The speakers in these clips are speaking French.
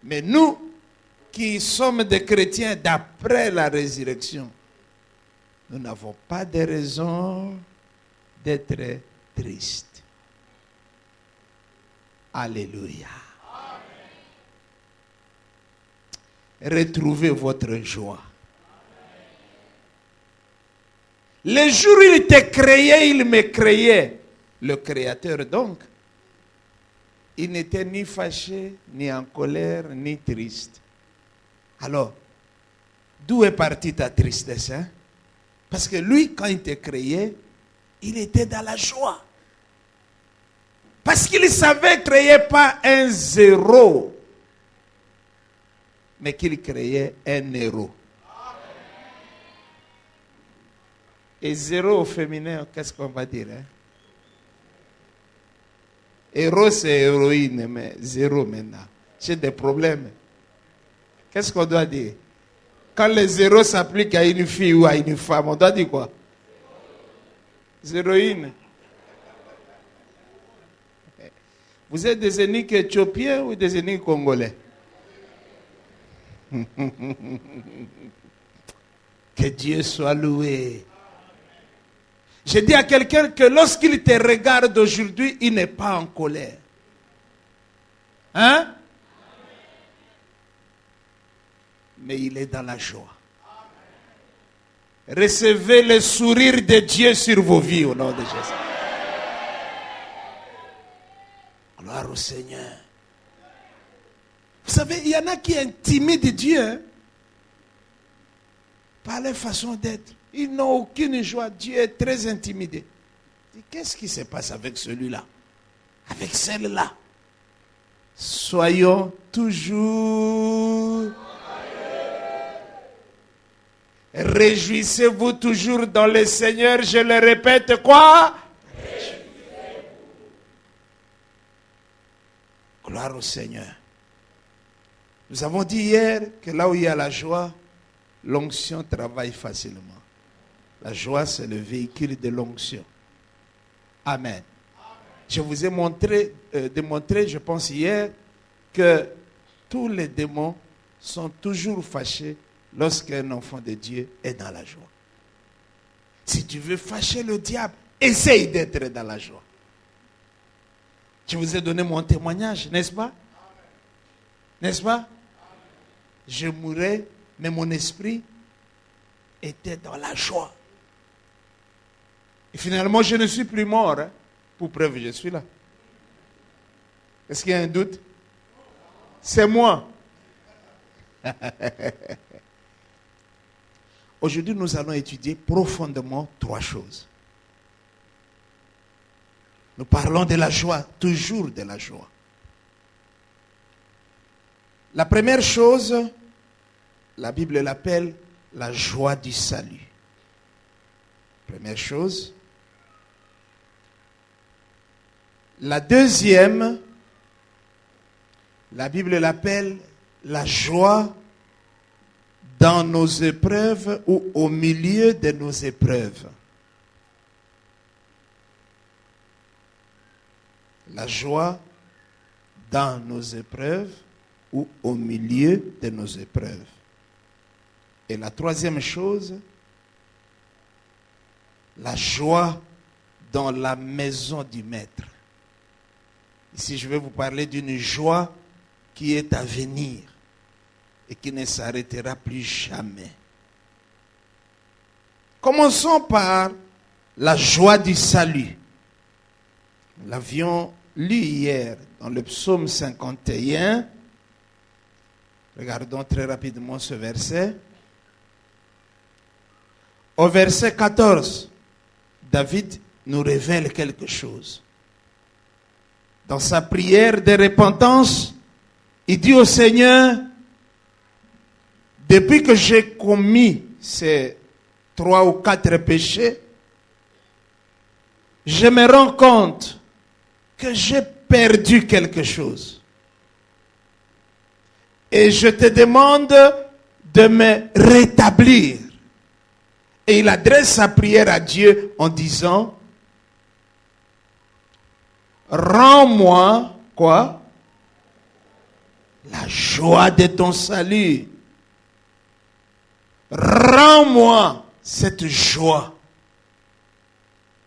Mais nous, qui sommes des chrétiens d'après la résurrection, nous n'avons pas de raison d'être tristes. Alléluia. Retrouvez votre joie. Le jour où il t'a créé, il me créait. Le Créateur donc. Il n'était ni fâché, ni en colère, ni triste. Alors, d'où est partie ta tristesse, hein? Parce que lui, quand il t'a créé, il était dans la joie. Parce qu'il savait créer pas un zéro, mais qu'il créait un héros. Et zéro au féminin, qu'est-ce qu'on va dire, hein? Héros, c'est héroïne, mais zéro maintenant. J'ai des problèmes. Qu'est-ce qu'on doit dire? Quand le zéro s'applique à une fille ou à une femme, on doit dire quoi? Zéroïne. Vous êtes des énigmes éthiopiens ou des énigmes congolais? Que Dieu soit loué. Je dis à quelqu'un que lorsqu'il te regarde aujourd'hui, il n'est pas en colère. Hein? Mais il est dans la joie. Recevez le sourire de Dieu sur vos vies au nom de Jésus. Gloire au Seigneur. Vous savez, il y en a qui intimident Dieu, hein, par leur façon d'être. Ils n'ont aucune joie. Dieu est très intimidé. Qu'est-ce qui se passe avec celui-là? Avec celle-là? Soyons toujours. Réjouissez-vous toujours dans le Seigneur. Je le répète, quoi? Gloire au Seigneur. Nous avons dit hier que là où il y a la joie, l'onction travaille facilement. La joie, c'est le véhicule de l'onction. Amen. Je vous ai démontré, je pense hier, que tous les démons sont toujours fâchés lorsqu'un enfant de Dieu est dans la joie. Si tu veux fâcher le diable, essaye d'être dans la joie. Je vous ai donné mon témoignage, n'est-ce pas? N'est-ce pas? Je mourais, mais mon esprit était dans la joie. Et finalement, je ne suis plus mort. Hein. Pour preuve, je suis là. Est-ce qu'il y a un doute? C'est moi. Aujourd'hui, nous allons étudier profondément 3 choses. Nous parlons de la joie, toujours de la joie. La première chose, la Bible l'appelle la joie du salut. Première chose. La deuxième, la Bible l'appelle la joie dans nos épreuves ou au milieu de nos épreuves. La joie dans nos épreuves ou au milieu de nos épreuves. Et la troisième chose, la joie dans la maison du Maître. Ici, je vais vous parler d'une joie qui est à venir et qui ne s'arrêtera plus jamais. Commençons par la joie du salut. Nous l'avions lu hier dans le psaume 51. Regardons très rapidement ce verset. Au verset 14, David nous révèle quelque chose. Dans sa prière de repentance, il dit au Seigneur, depuis que j'ai commis ces 3 ou 4 péchés, je me rends compte que j'ai perdu quelque chose. Et je te demande de me rétablir. Et il adresse sa prière à Dieu en disant, rends-moi, quoi? la joie de ton salut. Rends-moi cette joie.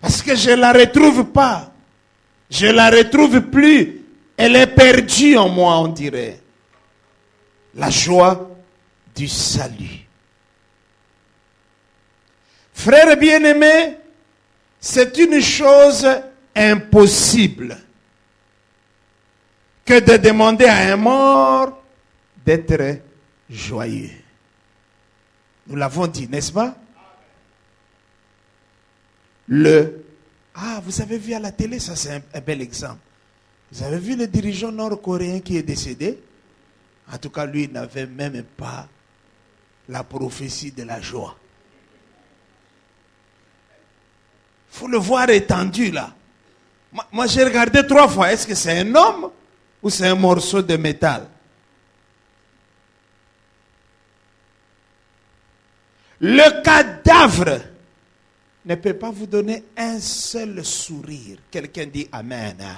Parce que je ne la retrouve pas. Je ne la retrouve plus. Elle est perdue en moi, on dirait. La joie du salut. Frères bien-aimés, c'est une chose impossible que de demander à un mort d'être joyeux. Nous l'avons dit, n'est-ce pas? Vous avez vu à la télé, ça c'est un bel exemple. Vous avez vu le dirigeant nord-coréen qui est décédé? En tout cas, lui, il n'avait même pas la prophétie de la joie. Il faut le voir étendu là. Moi, j'ai regardé 3 fois. Est-ce que c'est un homme ou c'est un morceau de métal? Le cadavre ne peut pas vous donner un seul sourire. Quelqu'un dit Amen. Amen.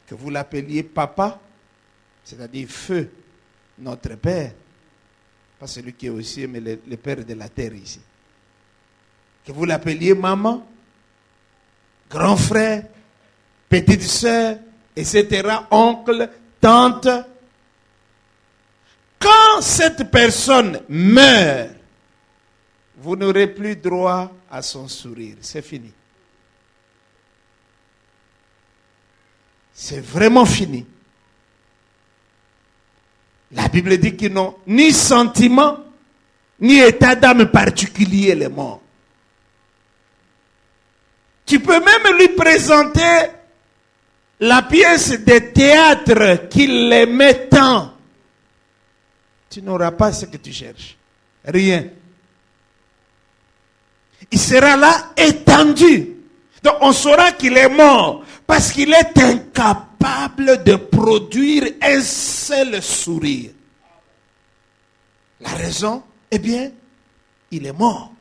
Que vous l'appeliez papa, c'est-à-dire feu, notre Père. Pas celui qui est au ciel, mais le Père de la terre ici. Que vous l'appeliez maman, grand frère, petite sœur, etc., oncle, tante. Quand cette personne meurt, vous n'aurez plus droit à son sourire. C'est fini. C'est vraiment fini. La Bible dit qu'ils n'ont ni sentiment, ni état d'âme particulier, les morts. Tu peux même lui présenter la pièce de théâtre qu'il aimait tant. Tu n'auras pas ce que tu cherches. Rien. Il sera là étendu. Donc on saura qu'il est mort parce qu'il est incapable de produire un seul sourire. La raison, eh bien, il est mort.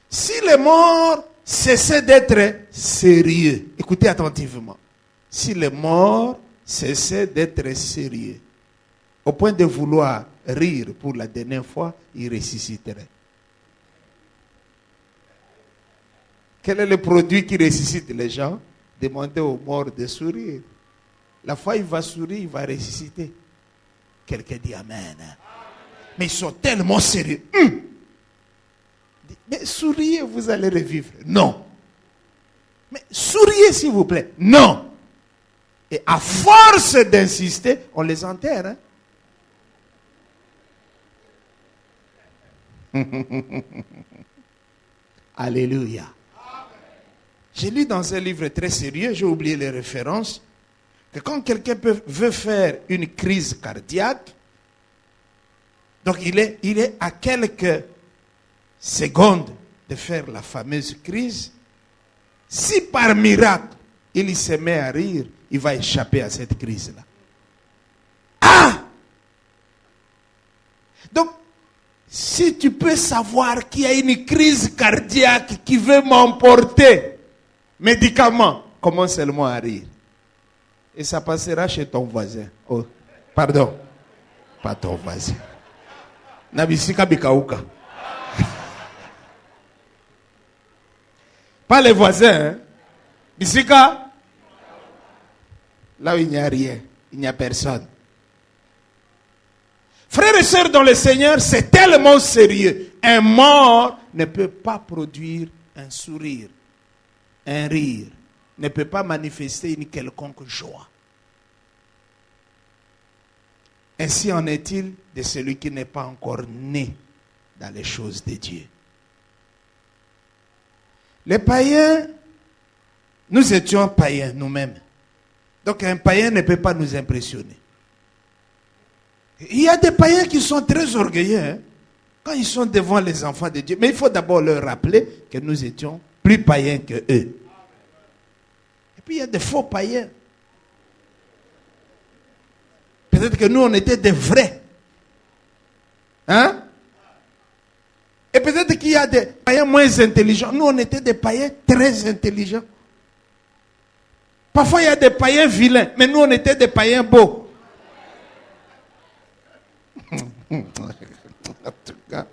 Si le mort cessait d'être sérieux, écoutez attentivement, si le mort cessait d'être sérieux, au point de vouloir rire pour la dernière fois, il ressusciterait. Quel est le produit qui ressuscite les gens? Demandez aux morts de sourire. La fois il va sourire, il va ressusciter. Quelqu'un dit Amen. Mais ils sont tellement sérieux. Mais souriez, vous allez revivre. Non. Mais souriez s'il vous plaît. Non. Et à force d'insister, on les enterre. Alléluia. J'ai lu dans un livre très sérieux, j'ai oublié les références, que quand quelqu'un veut faire une crise cardiaque, donc il est à quelques secondes de faire la fameuse crise, si par miracle il se met à rire, il va échapper à cette crise-là. Ah! Donc, si tu peux savoir qu'il y a une crise cardiaque qui veut m'emporter, médicament, commence seulement à rire. Et ça passera chez ton voisin. Oh, pardon. Pas ton voisin. Nabisika Bikauka. Pas les voisins. Hein? Bisika. Là où il n'y a rien. Il n'y a personne. Frères et sœurs dans le Seigneur, c'est tellement sérieux. Un mort ne peut pas produire un sourire. Un rire ne peut pas manifester une quelconque joie. Ainsi en est-il de celui qui n'est pas encore né dans les choses de Dieu. Les païens, nous étions païens nous-mêmes. Donc un païen ne peut pas nous impressionner. Il y a des païens qui sont très orgueilleux hein, quand ils sont devant les enfants de Dieu. Mais il faut d'abord leur rappeler que nous étions plus païens que eux. Et puis il y a des faux païens. Peut-être que nous on était des vrais. Hein? Et peut-être qu'il y a des païens moins intelligents. Nous on était des païens très intelligents. Parfois, il y a des païens vilains, mais nous, on était des païens beaux. En tout cas,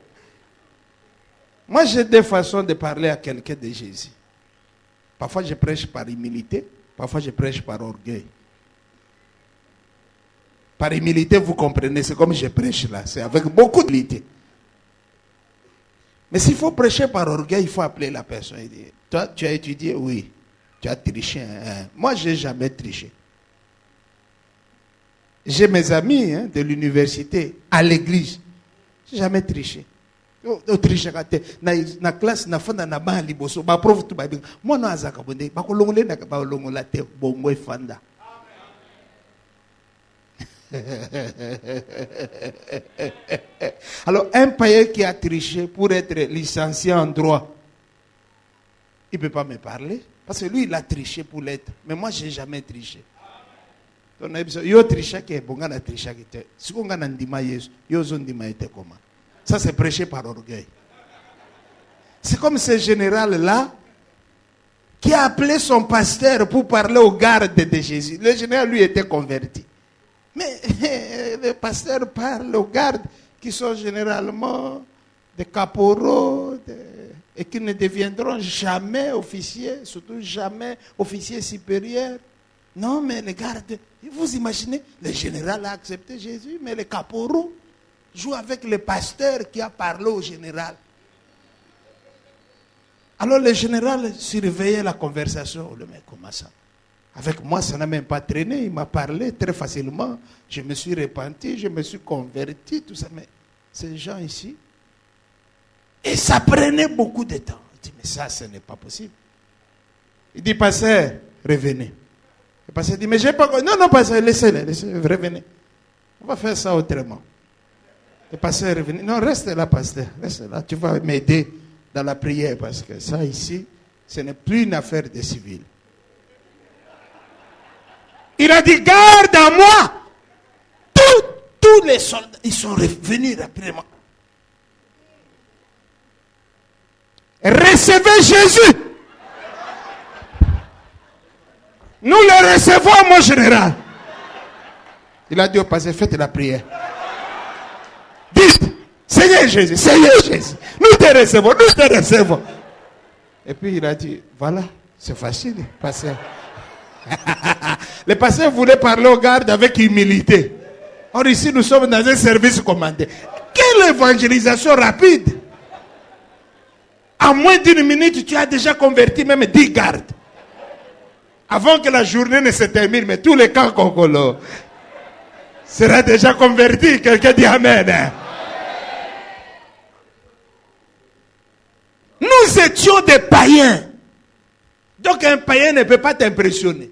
moi, j'ai des façons de parler à quelqu'un de Jésus. Parfois, je prêche par humilité, parfois, je prêche par orgueil. Par humilité, vous comprenez, c'est comme je prêche là, c'est avec beaucoup d'humilité. Mais s'il faut prêcher par orgueil, il faut appeler la personne et dire, toi, tu as étudié? Oui. Tu as triché. Hein? Moi, je n'ai jamais triché. J'ai mes amis de l'université, à l'église. Je n'ai jamais triché. Triché na classe, na fanda na ba liboso, ba prof tu ba binga. Moi, no azaka bonde, ba ko longole na ba longola te bongo e fanda. Alors, un païen qui a triché pour être licencié en droit, il ne peut pas me parler. Parce que lui, il a triché pour l'être. Mais moi, je n'ai jamais triché. Yo triché qui est bon, on a triché qui est. Si on a ndima Yesu, yo zon ndima était comment? Ça, c'est prêché par orgueil. C'est comme ce général-là qui a appelé son pasteur pour parler aux gardes de Jésus. Le général, lui, était converti. Mais le pasteur parle aux gardes qui sont généralement des caporaux et qui ne deviendront jamais officiers, surtout jamais officiers supérieurs. Non, mais les gardes, vous imaginez, le général a accepté Jésus, mais les caporaux jouent avec le pasteur qui a parlé au général. Alors le général surveillait la conversation. Oh, mais comment ça? Avec moi, ça n'a même pas traîné. Il m'a parlé très facilement. Je me suis repenti, je me suis converti, tout ça. Mais ces gens ici, et ça prenait beaucoup de temps. Il dit, mais ça, ce n'est pas possible. Il dit, pasteur, revenez. Le pasteur dit, mais j'ai pas... Non, pasteur, laissez-le, revenez. On va faire ça autrement. Le pasteur est revenu. Non, reste là, pasteur. Reste là. Tu vas m'aider dans la prière parce que ça ici, ce n'est plus une affaire de civil. Il a dit, garde à moi. Tous les soldats, ils sont revenus rapidement. Recevez Jésus. Nous le recevons, mon général. Il a dit au pasteur, faites la prière. Dites, Seigneur Jésus, nous te recevons. Et puis il a dit, voilà, c'est facile, pasteur. Le pasteur voulait parler aux gardes avec humilité. Or ici, nous sommes dans un service commandé. Quelle évangélisation rapide! En moins d'une minute, tu as déjà converti même 10 gardes. Avant que la journée ne se termine, mais tous les camps congolais seront déjà convertis. Quelqu'un dit Amen. Nous étions des païens. Donc un païen ne peut pas t'impressionner.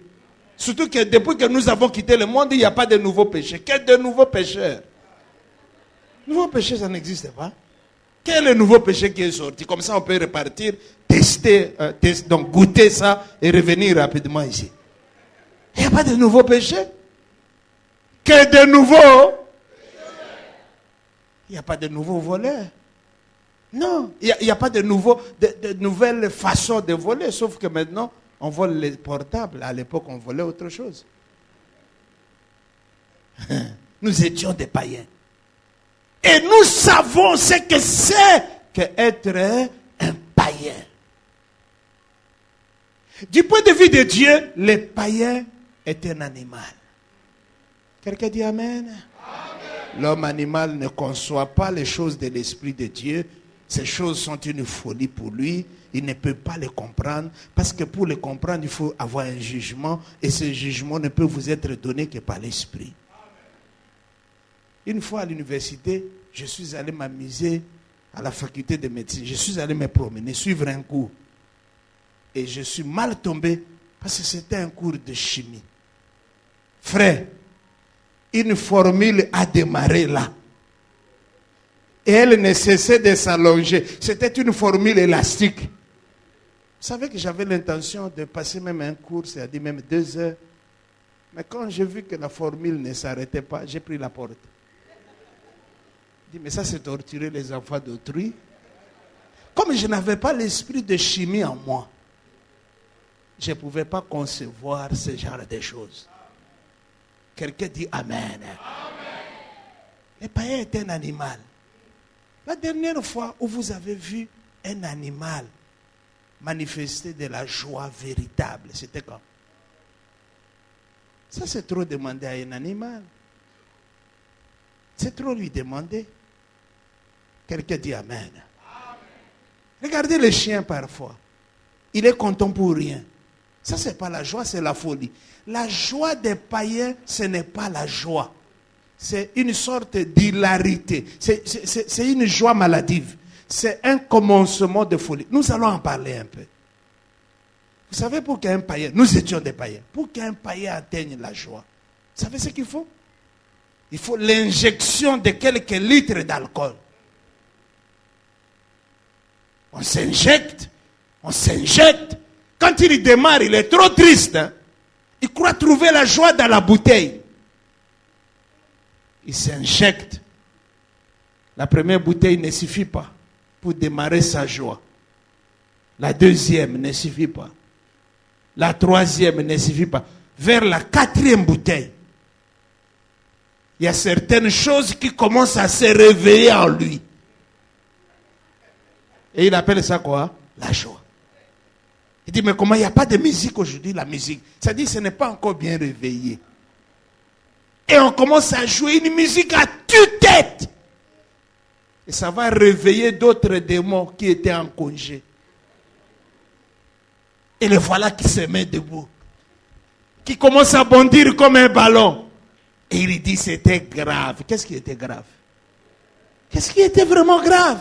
Surtout que depuis que nous avons quitté le monde, il n'y a pas de nouveaux péchés. Quel de nouveaux pécheurs? Nouveaux péchés, ça n'existe pas. Quel est le nouveau péché qui est sorti? Comme ça, on peut repartir, tester, donc goûter ça et revenir rapidement ici. Il n'y a pas de nouveau péché. Que de nouveaux? Il n'y a pas de nouveaux voleurs. Non, il n'y a pas de nouvelles façons de voler, sauf que maintenant, on vole les portables. À l'époque, on volait autre chose. Nous étions des païens. Et nous savons ce que c'est qu'être un païen. Du point de vue de Dieu, le païen est un animal. Quelqu'un dit Amen? Amen. L'homme animal ne conçoit pas les choses de l'Esprit de Dieu. Ces choses sont une folie pour lui. Il ne peut pas les comprendre. Parce que pour les comprendre, il faut avoir un jugement. Et ce jugement ne peut vous être donné que par l'Esprit. Une fois à l'université, je suis allé m'amuser à la faculté de médecine. Je suis allé me promener, suivre un cours. Et je suis mal tombé parce que c'était un cours de chimie. Frère, une formule a démarré là. Et elle ne cessait de s'allonger. C'était une formule élastique. Vous savez que j'avais l'intention de passer même un cours, c'est-à-dire même 2 heures. Mais quand j'ai vu que la formule ne s'arrêtait pas, j'ai pris la porte. Je dis, mais ça c'est torturer les enfants d'autrui. Comme je n'avais pas l'esprit de chimie en moi, je ne pouvais pas concevoir ce genre de choses. Quelqu'un dit Amen. Le païen est un animal. La dernière fois où vous avez vu un animal manifester de la joie véritable, c'était quand? Ça, c'est trop demander à un animal. C'est trop lui demander. Quelqu'un dit Amen. Regardez le chien parfois. Il est content pour rien. Ça, ce n'est pas la joie, c'est la folie. La joie des païens, ce n'est pas la joie. C'est une sorte d'hilarité. C'est une joie maladive. C'est un commencement de folie. Nous allons en parler un peu. Vous savez, pour qu'un païen, nous étions des païens, pour qu'un païen atteigne la joie, vous savez ce qu'il faut? Il faut l'injection de quelques litres d'alcool. On s'injecte. Quand il démarre, il est trop triste. Hein? Il croit trouver la joie dans la bouteille. Il s'injecte. La première bouteille ne suffit pas pour démarrer sa joie. La deuxième ne suffit pas. La troisième ne suffit pas. Vers la quatrième bouteille, il y a certaines choses qui commencent à se réveiller en lui. Et il appelle ça quoi? La joie. Il dit, mais comment il n'y a pas de musique aujourd'hui? La musique, ça dit, ce n'est pas encore bien réveillé. Et on commence à jouer une musique à tue-tête. Et ça va réveiller d'autres démons qui étaient en congé. Et le voilà qui se met debout. Qui commence à bondir comme un ballon. Et il dit, c'était grave. Qu'est-ce qui était grave? Qu'est-ce qui était vraiment grave?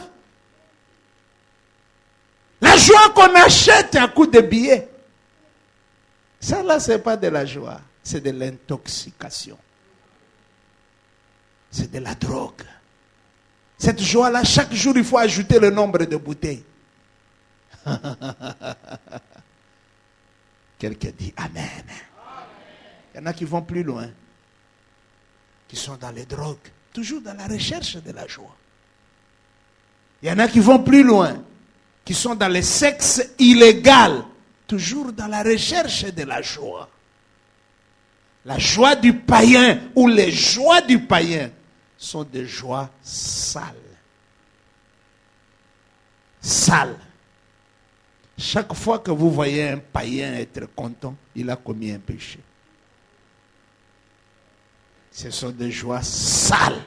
La joie qu'on achète à coup de billets. Ça là, ce n'est pas de la joie. C'est de l'intoxication. C'est de la drogue. Cette joie-là, chaque jour, il faut ajouter le nombre de bouteilles. Quelqu'un dit Amen. Il y en a qui vont plus loin. Qui sont dans les drogues. Toujours dans la recherche de la joie. Il y en a qui vont plus loin. Qui sont dans le sexe illégal. Toujours dans la recherche de la joie. La joie du païen ou les joies du païen sont des joies sales. Sales. Chaque fois que vous voyez un païen être content, il a commis un péché. Ce sont des joies sales.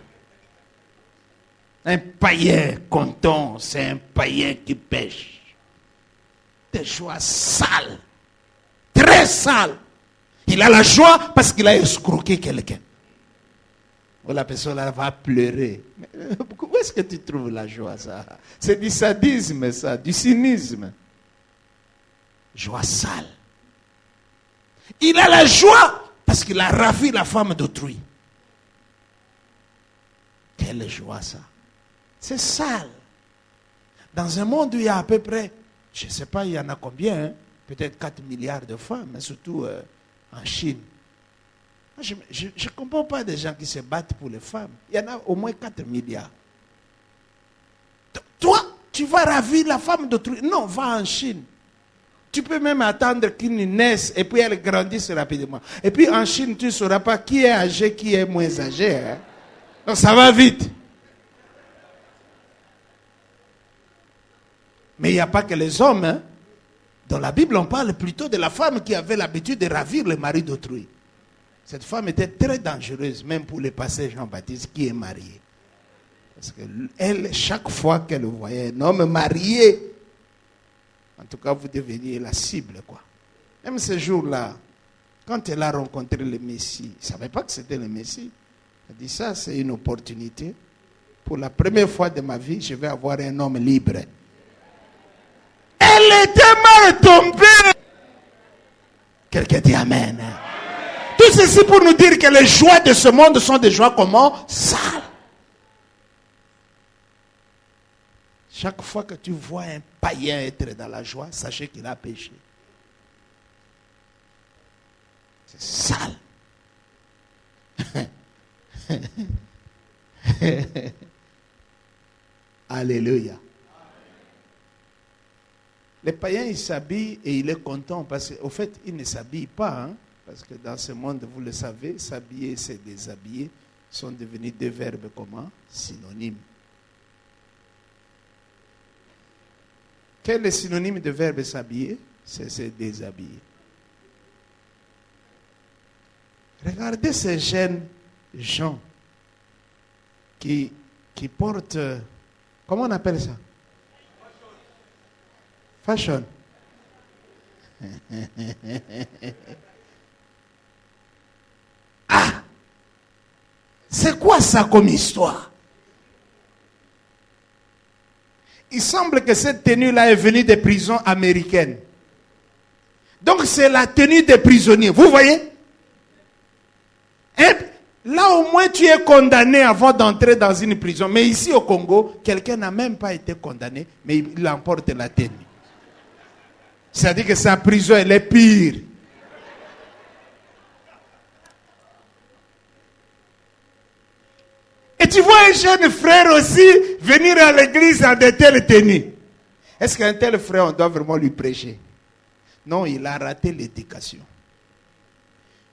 Un païen content, c'est un païen qui pêche. Des joies sales. Très sales. Il a la joie parce qu'il a escroqué quelqu'un. La personne là va pleurer. Mais où est-ce que tu trouves la joie, ça? C'est du sadisme, ça, du cynisme. Joie sale. Il a la joie parce qu'il a ravi la femme d'autrui. Quelle joie, ça? C'est sale. Dans un monde où il y a à peu près, je ne sais pas, il y en a combien, hein? Peut-être 4 milliards de femmes, mais surtout en Chine. Je ne comprends pas des gens qui se battent pour les femmes. Il y en a au moins 4 milliards. Toi, tu vas ravir la femme d'autrui. Non, va en Chine. Tu peux même attendre qu'ils naissent et puis elles grandissent rapidement. Et puis en Chine, tu ne sauras pas qui est âgé, qui est moins âgé. Hein? Donc ça va vite. Mais il n'y a pas que les hommes. Hein? Dans la Bible, on parle plutôt de la femme qui avait l'habitude de ravir le mari d'autrui. Cette femme était très dangereuse, même pour le pasteur Jean-Baptiste qui est marié. Parce que elle, chaque fois qu'elle voyait un homme marié, en tout cas, vous deveniez la cible, quoi. Même ce jour-là, quand elle a rencontré le Messie, elle ne savait pas que c'était le Messie. Elle dit, ça, c'est une opportunité. Pour la première fois de ma vie, je vais avoir un homme libre. Elle était mal tombée. Quelqu'un dit Amen. Tout ceci pour nous dire que les joies de ce monde sont des joies comment? Sales. Chaque fois que tu vois un païen être dans la joie, sachez qu'il a péché. C'est sale. Alléluia. Les païens, ils s'habillent et il est content parce qu'au fait, ils ne s'habillent pas. Hein, parce que dans ce monde, vous le savez, s'habiller, c'est déshabiller, sont devenus deux verbes comment? Synonymes. Quel est le synonyme de verbe s'habiller? C'est se déshabiller. Regardez ces jeunes gens qui portent, comment on appelle ça? Fashion. Ah! C'est quoi ça comme histoire? Il semble que cette tenue-là est venue des prisons américaines. Donc c'est la tenue des prisonniers. Vous voyez? Et là au moins tu es condamné avant d'entrer dans une prison. Mais ici au Congo, quelqu'un n'a même pas été condamné, mais il emporte la tenue. C'est-à-dire que sa prison, elle est pire. Et tu vois un jeune frère aussi venir à l'église en de telles tenues. Est-ce qu'un tel frère, on doit vraiment lui prêcher? Non, il a raté l'éducation.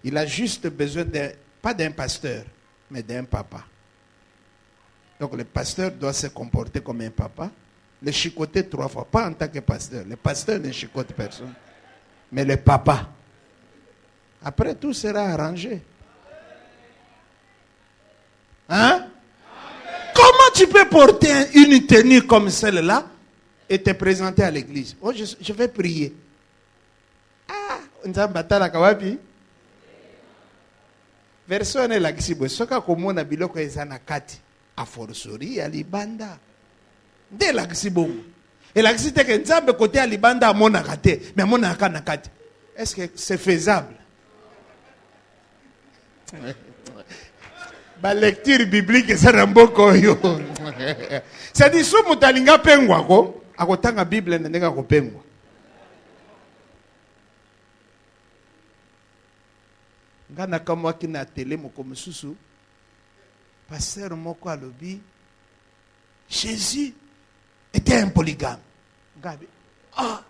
Il a juste besoin pas d'un pasteur, mais d'un papa. Donc le pasteur doit se comporter comme un papa. Le chicoter 3 fois, pas en tant que pasteur. Le pasteur ne chicote personne, mais le papa. Après, tout sera arrangé. Hein? Comment tu peux porter une tenue comme celle-là et te présenter à l'église? Oh, je vais prier. Ah, on a battu la kawapi. Version est la kissibo. Soka komona biloko ezana kati. A forcerie à libanda. Dès la kissibo. Et la kissibo que nzambe côté à libanda amona kate, mais amona kana kati. Est-ce que c'est faisable? La lecture biblique c'est ramboko yo. C'est dit sous mutalinga pengwa ko, akotanga Bible ndenga ko pengwa. Ngana kama kina télé moko mususu. Pasteur moko alobi Jésus était un polygame. Gabi. Ah.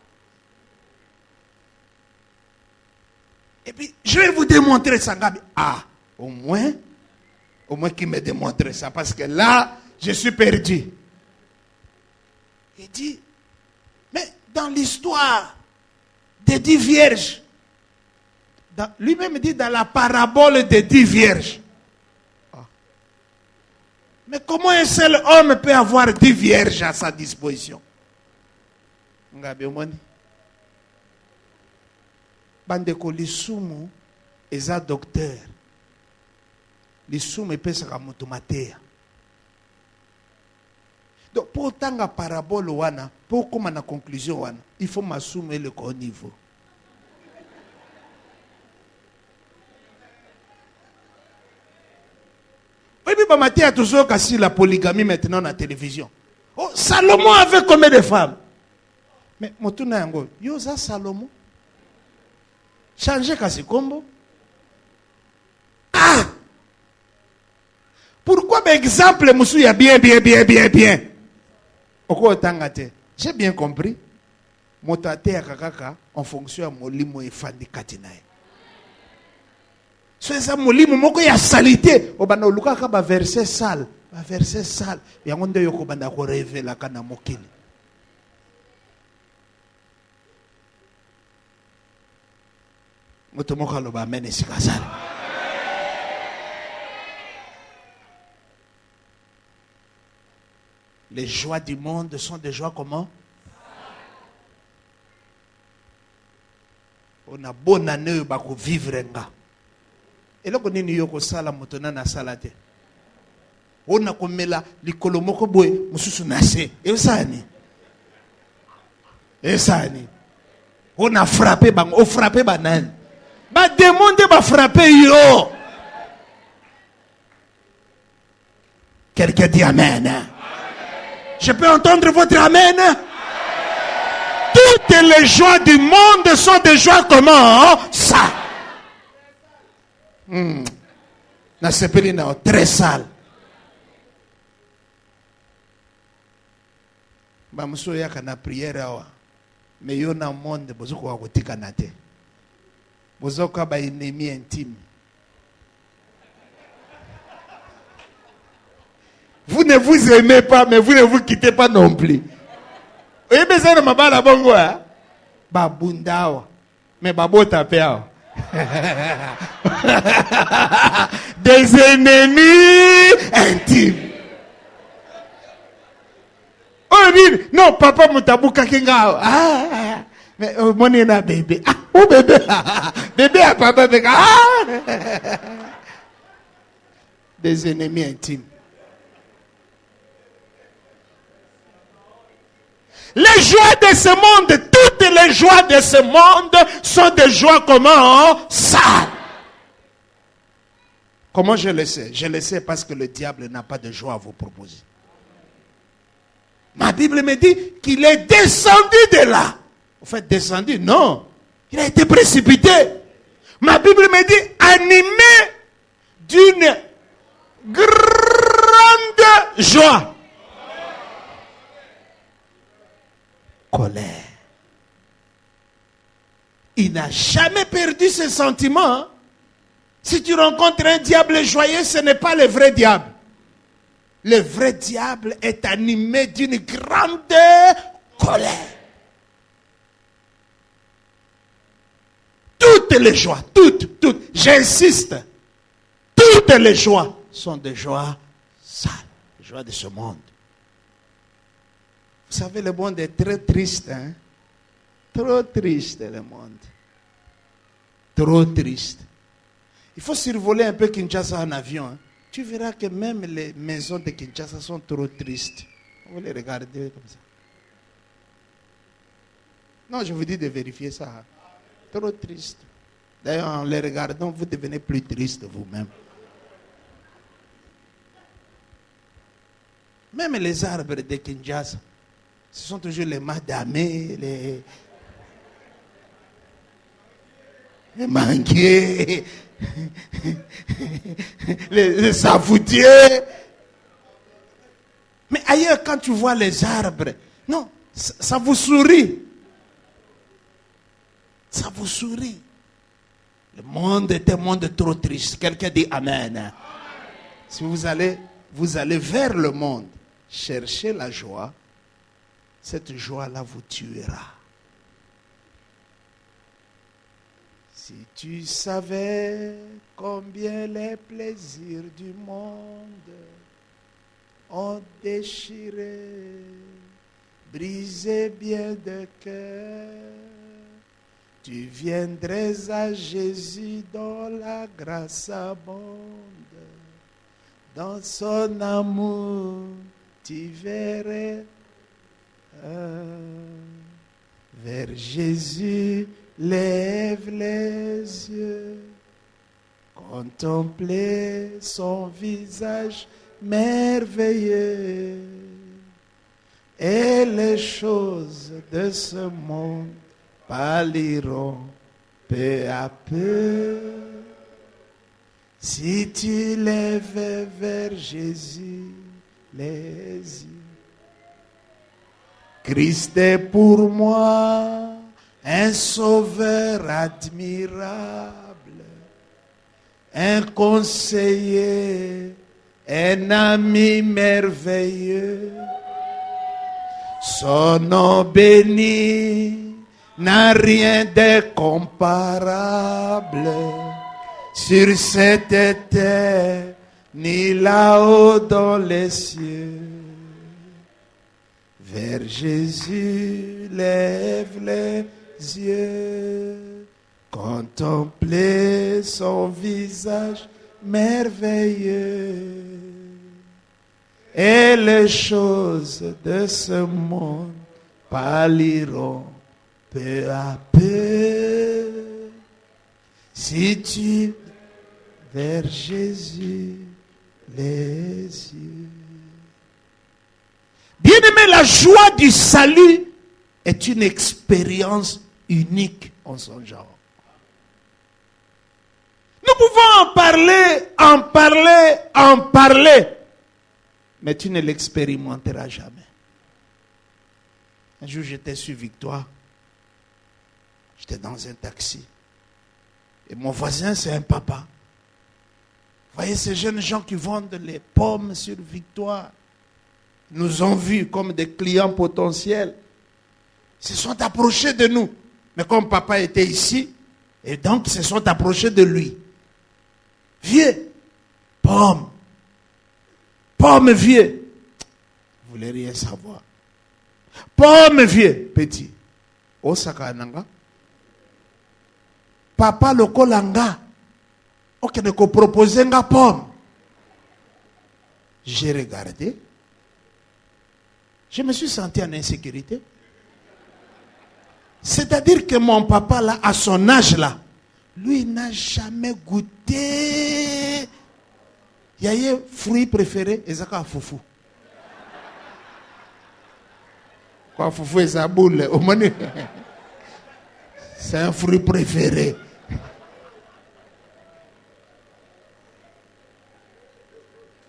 Et puis je vais vous démontrer ça Gabi. Ah, au moins qu'il me démontre ça, parce que là, je suis perdu. Il dit, mais dans l'histoire des 10 vierges, lui-même dit dans la parabole des 10 vierges. Ah. Mais comment un seul homme peut avoir 10 vierges à sa disposition? Bandeko lisumu eza docteur. Lisumu epesaka moto mateya. Donc pour tanga parabole wana, pour koma na conclusion wana, il faut masumu le au niveau. Oui, mais mateya toujours kasi la polygamie maintenant na télévision. Oh, Salomon avait combien de femmes? Mais motuna yango, yo za Salomon. Changer kasi kombo. Ah! Pourquoi exemple monsieur ya bien. J'ai bien compris. Motate ya kakaka en fonction ya molimo efandi katinae. So eza molimo moko ya salité obanda olukaka ba verset sale, yango nde yoko banda ko révéler kana mokili. Moto moko aloba amen esikazala. Les joies du monde sont des joies comment? On a bonne année bako vivre nga. Et là qu'on est yoko sala motona na salate. On a komela likolo moko boy mususu nase. Et sani. On a frappé bang, on frappé banane. Ba demande ba frapper yo. Quelqu'un dit amen. Hein? Je peux entendre votre amen? Toutes les joies du monde sont des joies comment? Ça. Na sepelina très sale. Ba muso ya kana prière awa. Mais il y a un monde qui est canadien. Vous avez un ennemi intime. Vous ne vous aimez pas, mais vous ne vous quittez pas non plus. Vous avez besoin de ma bongo, hein? Babundawa. Mais babo tapéa. Des ennemis intimes. Oh, dit, non, papa Moutabuka Kinga. Ah, mais mon est bébé. Ah, oh bébé. Bébé à papa. Ah. Des ennemis intimes. Les joies de ce monde, toutes les joies de ce monde sont des joies comment? Sales. Comment je le sais? Je le sais parce que le diable n'a pas de joie à vous proposer. Ma Bible me dit qu'il est descendu de là. En fait, descendu, non. Il a été précipité. Ma Bible me dit animé d'une grande joie. Colère. Il n'a jamais perdu ses sentiments. Si tu rencontres un diable joyeux, ce n'est pas le vrai diable. Le vrai diable est animé d'une grande colère. Toutes les joies, toutes, j'insiste, toutes les joies sont des joies sales, des joies de ce monde. Vous savez, le monde est très triste, hein? Trop triste, le monde. Trop triste. Il faut survoler un peu Kinshasa en avion. Hein? Tu verras que même les maisons de Kinshasa sont trop tristes. Vous les regardez comme ça. Non, je vous dis de vérifier ça. Hein? Trop triste. D'ailleurs, en les regardant, vous devenez plus triste vous-même. Même les arbres de Kinshasa, ce sont toujours les madamés, les manguiers, les savoutiers. Mais ailleurs, quand tu vois les arbres, non, ça vous sourit. Ça vous sourit. Le monde est un monde trop triste. Quelqu'un dit Amen. Si vous allez vers le monde, chercher la joie, cette joie-là vous tuera. Si tu savais combien les plaisirs du monde ont déchiré, brisé bien de cœur, tu viendrais à Jésus dont la grâce abonde. Dans son amour, tu verrais vers Jésus, lève les yeux, contempler son visage merveilleux, et les choses de ce monde pâliront peu à peu. Si tu lèves vers Jésus les yeux. Christ est pour moi un sauveur admirable, un conseiller, un ami merveilleux. Son nom béni n'a rien de comparable sur cette terre, ni là-haut dans les cieux. Vers Jésus, lève les yeux, contempler son visage merveilleux, et les choses de ce monde pâliront peu à peu. Si tu vers Jésus les yeux. Bien-aimé, la joie du salut est une expérience unique en son genre. Nous pouvons en parler, mais tu ne l'expérimenteras jamais. Un jour, j'étais sur Victoire, J'étais dans un taxi. Et mon voisin, c'est un papa. Vous voyez ces jeunes gens qui vendent les pommes sur Victoire. Ils nous ont vus comme des clients potentiels. Ils se sont approchés de nous. Mais comme papa était ici, et donc ils se sont approchés de lui. Vieux, pomme. Pomme vieux. Vous voulez rien savoir. Pomme vieux, petit. Osaka nanga. Papa le kolanga. Ok, ne ko proposer nga pomme. J'ai regardé. Je me suis senti en insécurité. C'est-à-dire que mon papa là, à son âge là, lui n'a jamais goûté. Il y a un fruit préféré, Ezaka foufou. Quoi, foufou et sa boule, c'est un fruit préféré.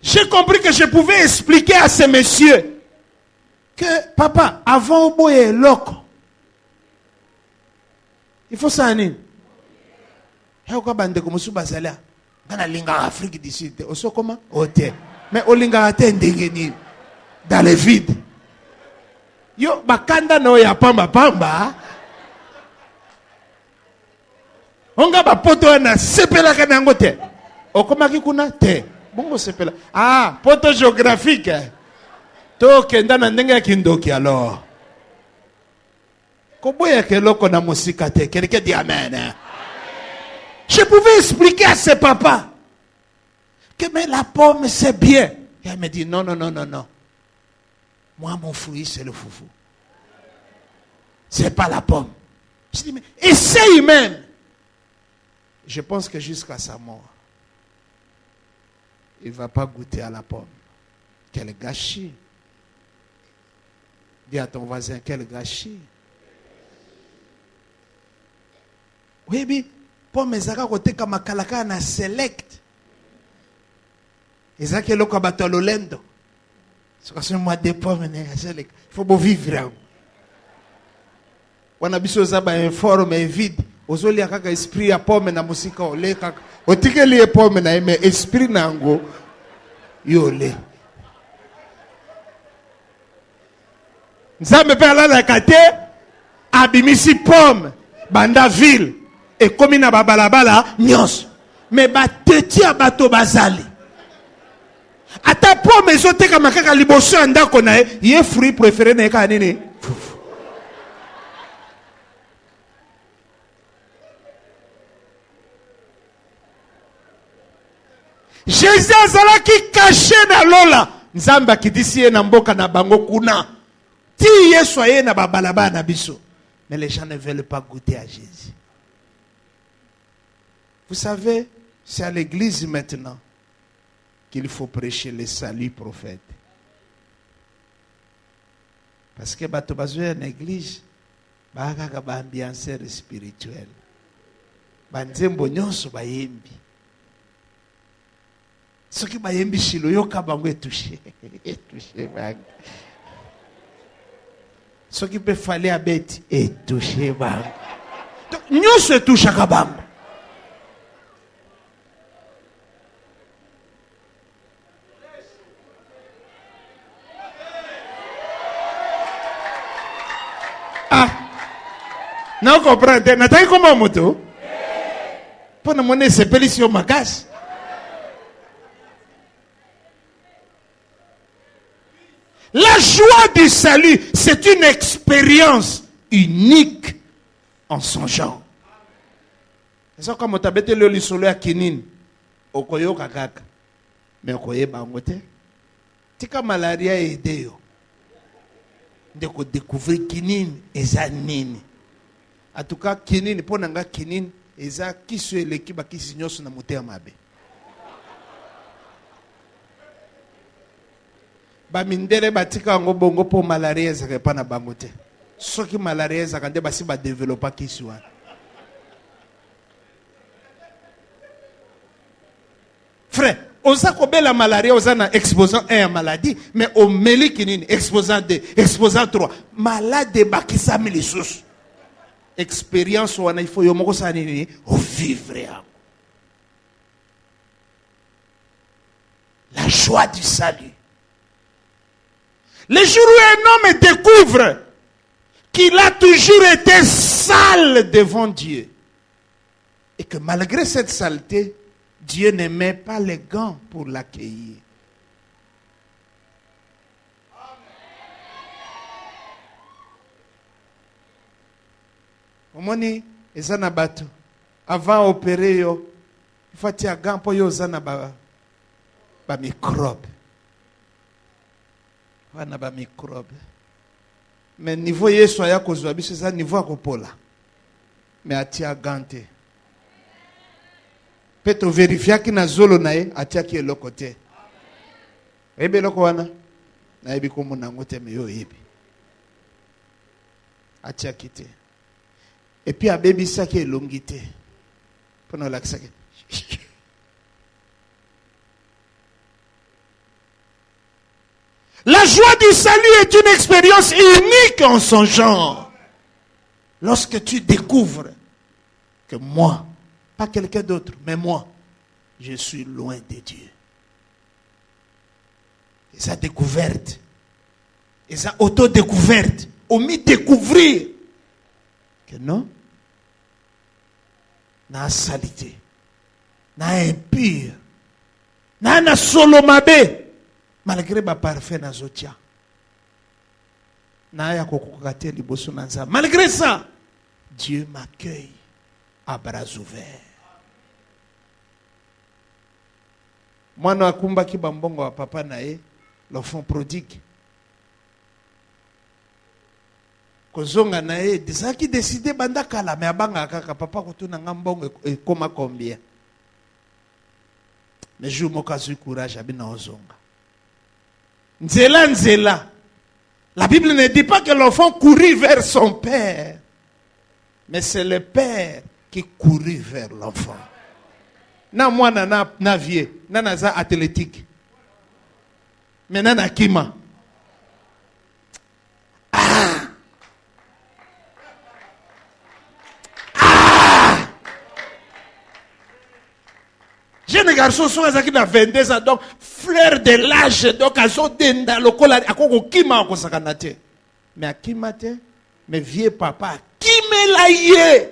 J'ai compris que je pouvais expliquer à ces messieurs que, papa, avant au boye loco, il faut ça, Anine. Et au Kabande, comme sous Basalia, dans la linga Afrique d'ici, au so comment? Au thé. Mais au linga atteint dans le vide. Yo, bakanda no ya pamba pamba. Onga ba poto na sepela kanango te. O koma kikuna te. Bongo sepela. Ah, poto géographique. To kenda na ndenge ya kindoki alors. Koboya keloko na musika te. Quelqu'un dit amen. Je pouvais expliquer à ses papas que mais la pomme c'est bien. Et elle me dit non, non, non, non, non. Moi mon fruit c'est le foufou. C'est pas la pomme. Je dis mais essaye même. Je pense que jusqu'à sa mort, il ne va pas goûter à la pomme. Quel gâchis. Dis à ton voisin, quel gâchis. Oui, mais pomme ezaka kote kama kalaka na select. Ezaka loko bato lolendo. C'est parce que moi des pommes na select. Il faut vivre. Wana biso zaba informe et vide. Ozoli akaka esprit ya pomme na musika ole kaka. Otikeli e pomme na mais esprit nango yole. Nzambe pe ala la kate abimisi pomme banda ville et komi na babalabala nyos. Mais bateti ya bato bazali. Ata pomme ezoteka makaka liboso ndako na ye fruit préféré na ka nini? Jésus azalaki caché na lola. Nzamba kidisi na mboka na bango kuna. Ti Yesu aye na babalaba na biso. Mais les gens ne veulent pas goûter à Jésus. Vous savez, c'est à l'église maintenant qu'il faut prêcher le salut prophète. Parce que bato bazwe na église ba kaka ba ambianceur spirituel. Ba nzembo nyonso ba yembi. Ce qui m'a yembi shilo yoka bango etouché. Etouché bang. Ce qui peut fallait à bête etouché bang. Donc nous se touche à bango. Ah. Non comprendre. N'attendez comment moto? Pour nous monnaie c'est pélition magas. La joie du salut, c'est une expérience unique en son genre. C'est ça comme tu as bêté le lisolo à Kinin, okoyo kakaka, mais okoye bangote. Tika malaria aidé yo. De ko découvrir Kinin eza nini. En tout cas Kinin pour nanga Kinin eza kisu eleki ba kisi nyoso na motema mabe. Ba mindere batika ngo bongo po malaria ezaka pa na bango te. Soki malaria ezaka nde basi ba développer kisi wana. Frère, oza ko bela malaria oza na exposant 1 maladie, mais au meli kinini exposant 2, exposant 3, malade bakisa milisusu. expérience wana il faut yo moko sa nini vivre yango. La joie du salut. Le jour où un homme découvre qu'il a toujours été sale devant Dieu et que malgré cette saleté, Dieu ne met pas les gants pour l'accueillir. Omoni ezana bato avant opérer yo il faut tia gant pour yo zana ba microbe. Wana ba microbe. Mais niveau yesu aya kozwa biso za niveau akopola. Mais atia gante. Petro verifia ki na zolo nae atia ki eloko te. Ebe loko wana na ebi ko monango te me yo ebi. Atia ki te. Et puis, à baby ça qui est longité. Pendant l'accès. La joie du salut est une expérience unique en son genre. Lorsque tu découvres que moi, pas quelqu'un d'autre, mais moi, je suis loin de Dieu. Et sa découverte, et sa auto-découverte, on m'y découvrir que non, na salité, na impur, na solo mabe, malgré ma parfait na zotia, na ya kokokate liboso na nzambe. Malgré ça, Dieu m'accueille à bras ouverts. Mwana akumba ki bambongo wa papa na ye, l'enfant prodigue. Kozonga na ye, desaki décidé banda kala, mais abanga kaka papa kotuna ngambongo e koma combien. Mais jour moka zui courage abina ozonga. Nzela nzela. La Bible ne dit pas que l'enfant courut vers son père, mais c'est le père qui courut vers l'enfant. Na mwana na vie, na naza athlétique. Mais na kima. Jeune garçon sont à 22 ans, donc fleur de l'âge, donc à son denda lokola à koko kima ko sakanate. Mais à kimate, mais vieux papa, kime la yé.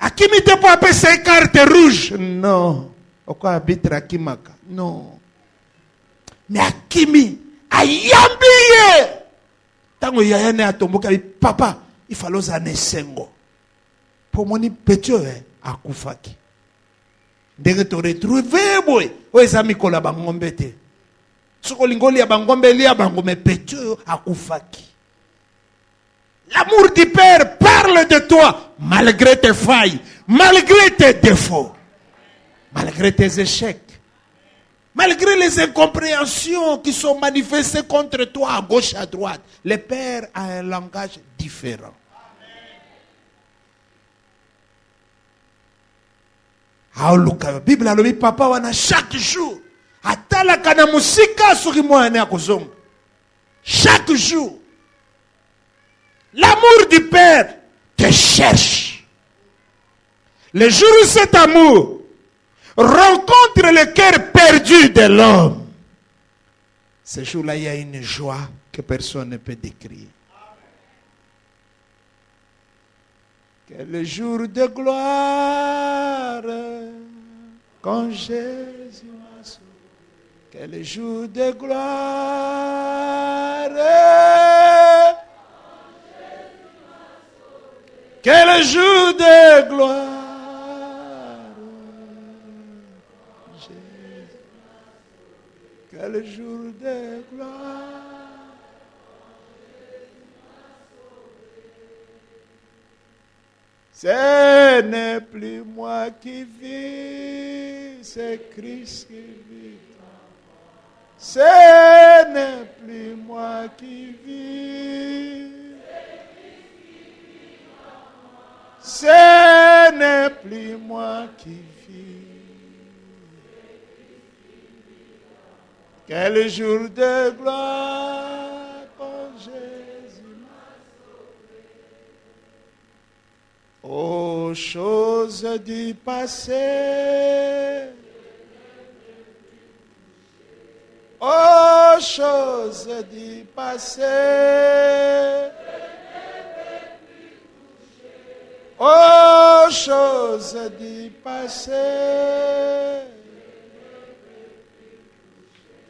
À kimite pour appeler ses cartes rouges. Non. Pourquoi habite à kimaka? Non. Mais à kimi, à yambiye. Tango yayane a tomboka, papa, il fallait oser sengo. Pour mon petit, à kufaki. Ndenge to retrouver boy o ezami kola bangombe te soko lingoli ya bangombe lia bangombe pecho akufaki. L'amour du père parle de toi malgré tes failles, malgré tes défauts, malgré tes échecs, malgré les incompréhensions qui sont manifestées contre toi à gauche à droite. Le père a un langage différent. La Bible a dit papa wana chaque jour atala kana musika soki mwana akozonga chaque jour. L'amour du père te cherche. Le jour où cet amour rencontre le cœur perdu de l'homme, ce jour-là il y a une joie que personne ne peut décrire. Quel jour de gloire quand Jésus m'a sauvé. Quel jour de gloire quand Jésus m'a sauvé. Quel jour de gloire quand Jésus m'a sauvé. Quel jour de gloire. Ce n'est plus moi qui vis, c'est Christ qui vit. Ce n'est plus moi qui vis. Ce n'est plus moi qui vis. Quel jour de gloire quand Jésus m'a sauvé. choses du passé. Aux choses du passé. Aux choses du passé.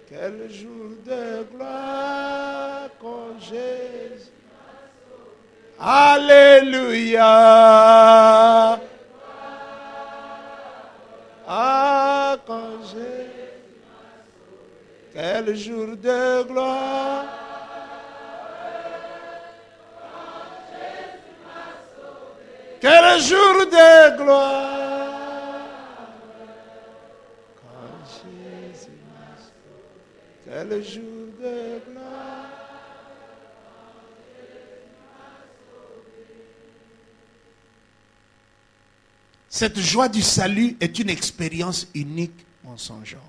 Quel jour de gloire quand Jésus. Alléluia. Ah, quand Jésus. Quel jour de gloire. Quel jour de gloire. Quand Jésus m'a sauvé. Quel jour de gloire. Cette joie du salut est une expérience unique en son genre.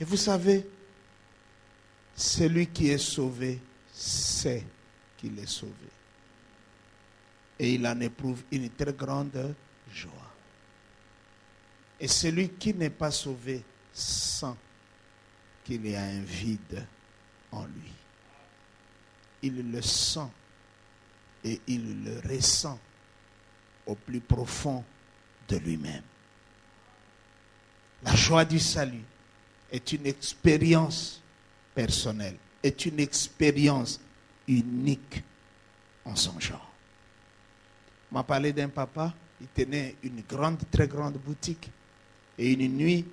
Et vous savez, celui qui est sauvé sait qu'il est sauvé. Et il en éprouve une très grande joie. Et celui qui n'est pas sauvé sent qu'il y a un vide en lui. Il le sent et il le ressent au plus profond de lui-même. La joie du salut est une expérience personnelle, est une expérience unique en son genre. On m'a parlé d'un papa, il tenait une grande, très grande boutique. Et une nuit,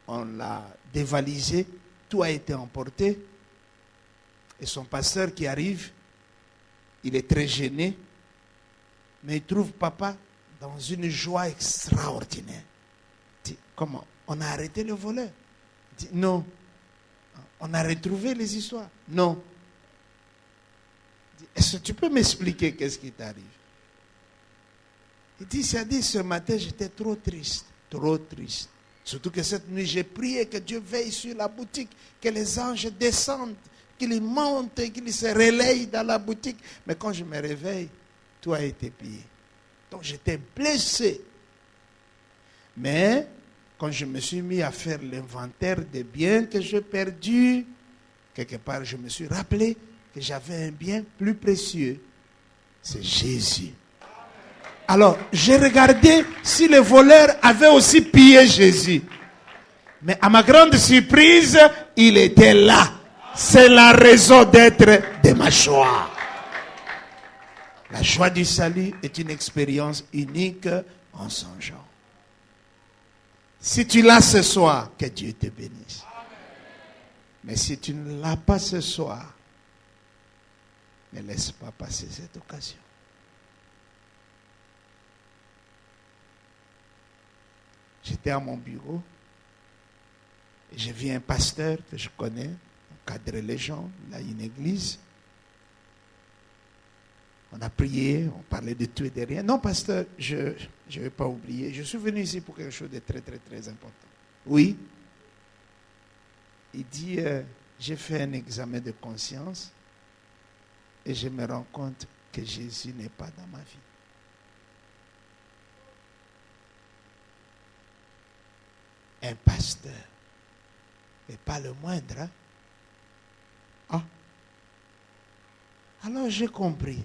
on l'a dévalisé, tout a été emporté. Et son pasteur qui arrive, il est très gêné, mais il trouve papa dans une joie extraordinaire. Il dit, comment? On a arrêté le voleur? Il dit, non. On a retrouvé les histoires? Non. Il dit, est-ce que tu peux m'expliquer qu'est-ce qui t'arrive? Il dit, ce matin, j'étais trop triste. Trop triste. Surtout que cette nuit, j'ai prié que Dieu veille sur la boutique, que les anges descendent, qu'ils montent, qu'ils se relayent dans la boutique. Mais quand je me réveille, tout a été pillé. Donc j'étais blessé. Mais quand je me suis mis à faire l'inventaire des biens que j'ai perdus, quelque part je me suis rappelé que j'avais un bien plus précieux. C'est Jésus. Alors, j'ai regardé si les voleurs avaient aussi pillé Jésus. Mais à ma grande surprise, il était là. C'est la raison d'être de ma joie. La joie du salut est une expérience unique en son genre. Si tu l'as ce soir, que Dieu te bénisse. Mais si tu ne l'as pas ce soir, ne laisse pas passer cette occasion. J'étais à mon bureau et j'ai vu un pasteur que je connais, encadrer les gens, il a une église. On a prié, on parlait de tout et de rien. Non, pasteur, je ne vais pas oublier. Je suis venu ici pour quelque chose de très, très, très important. Oui. Il dit, j'ai fait un examen de conscience et je me rends compte que Jésus n'est pas dans ma vie. Un pasteur, et pas le moindre. Hein? Ah. Alors j'ai compris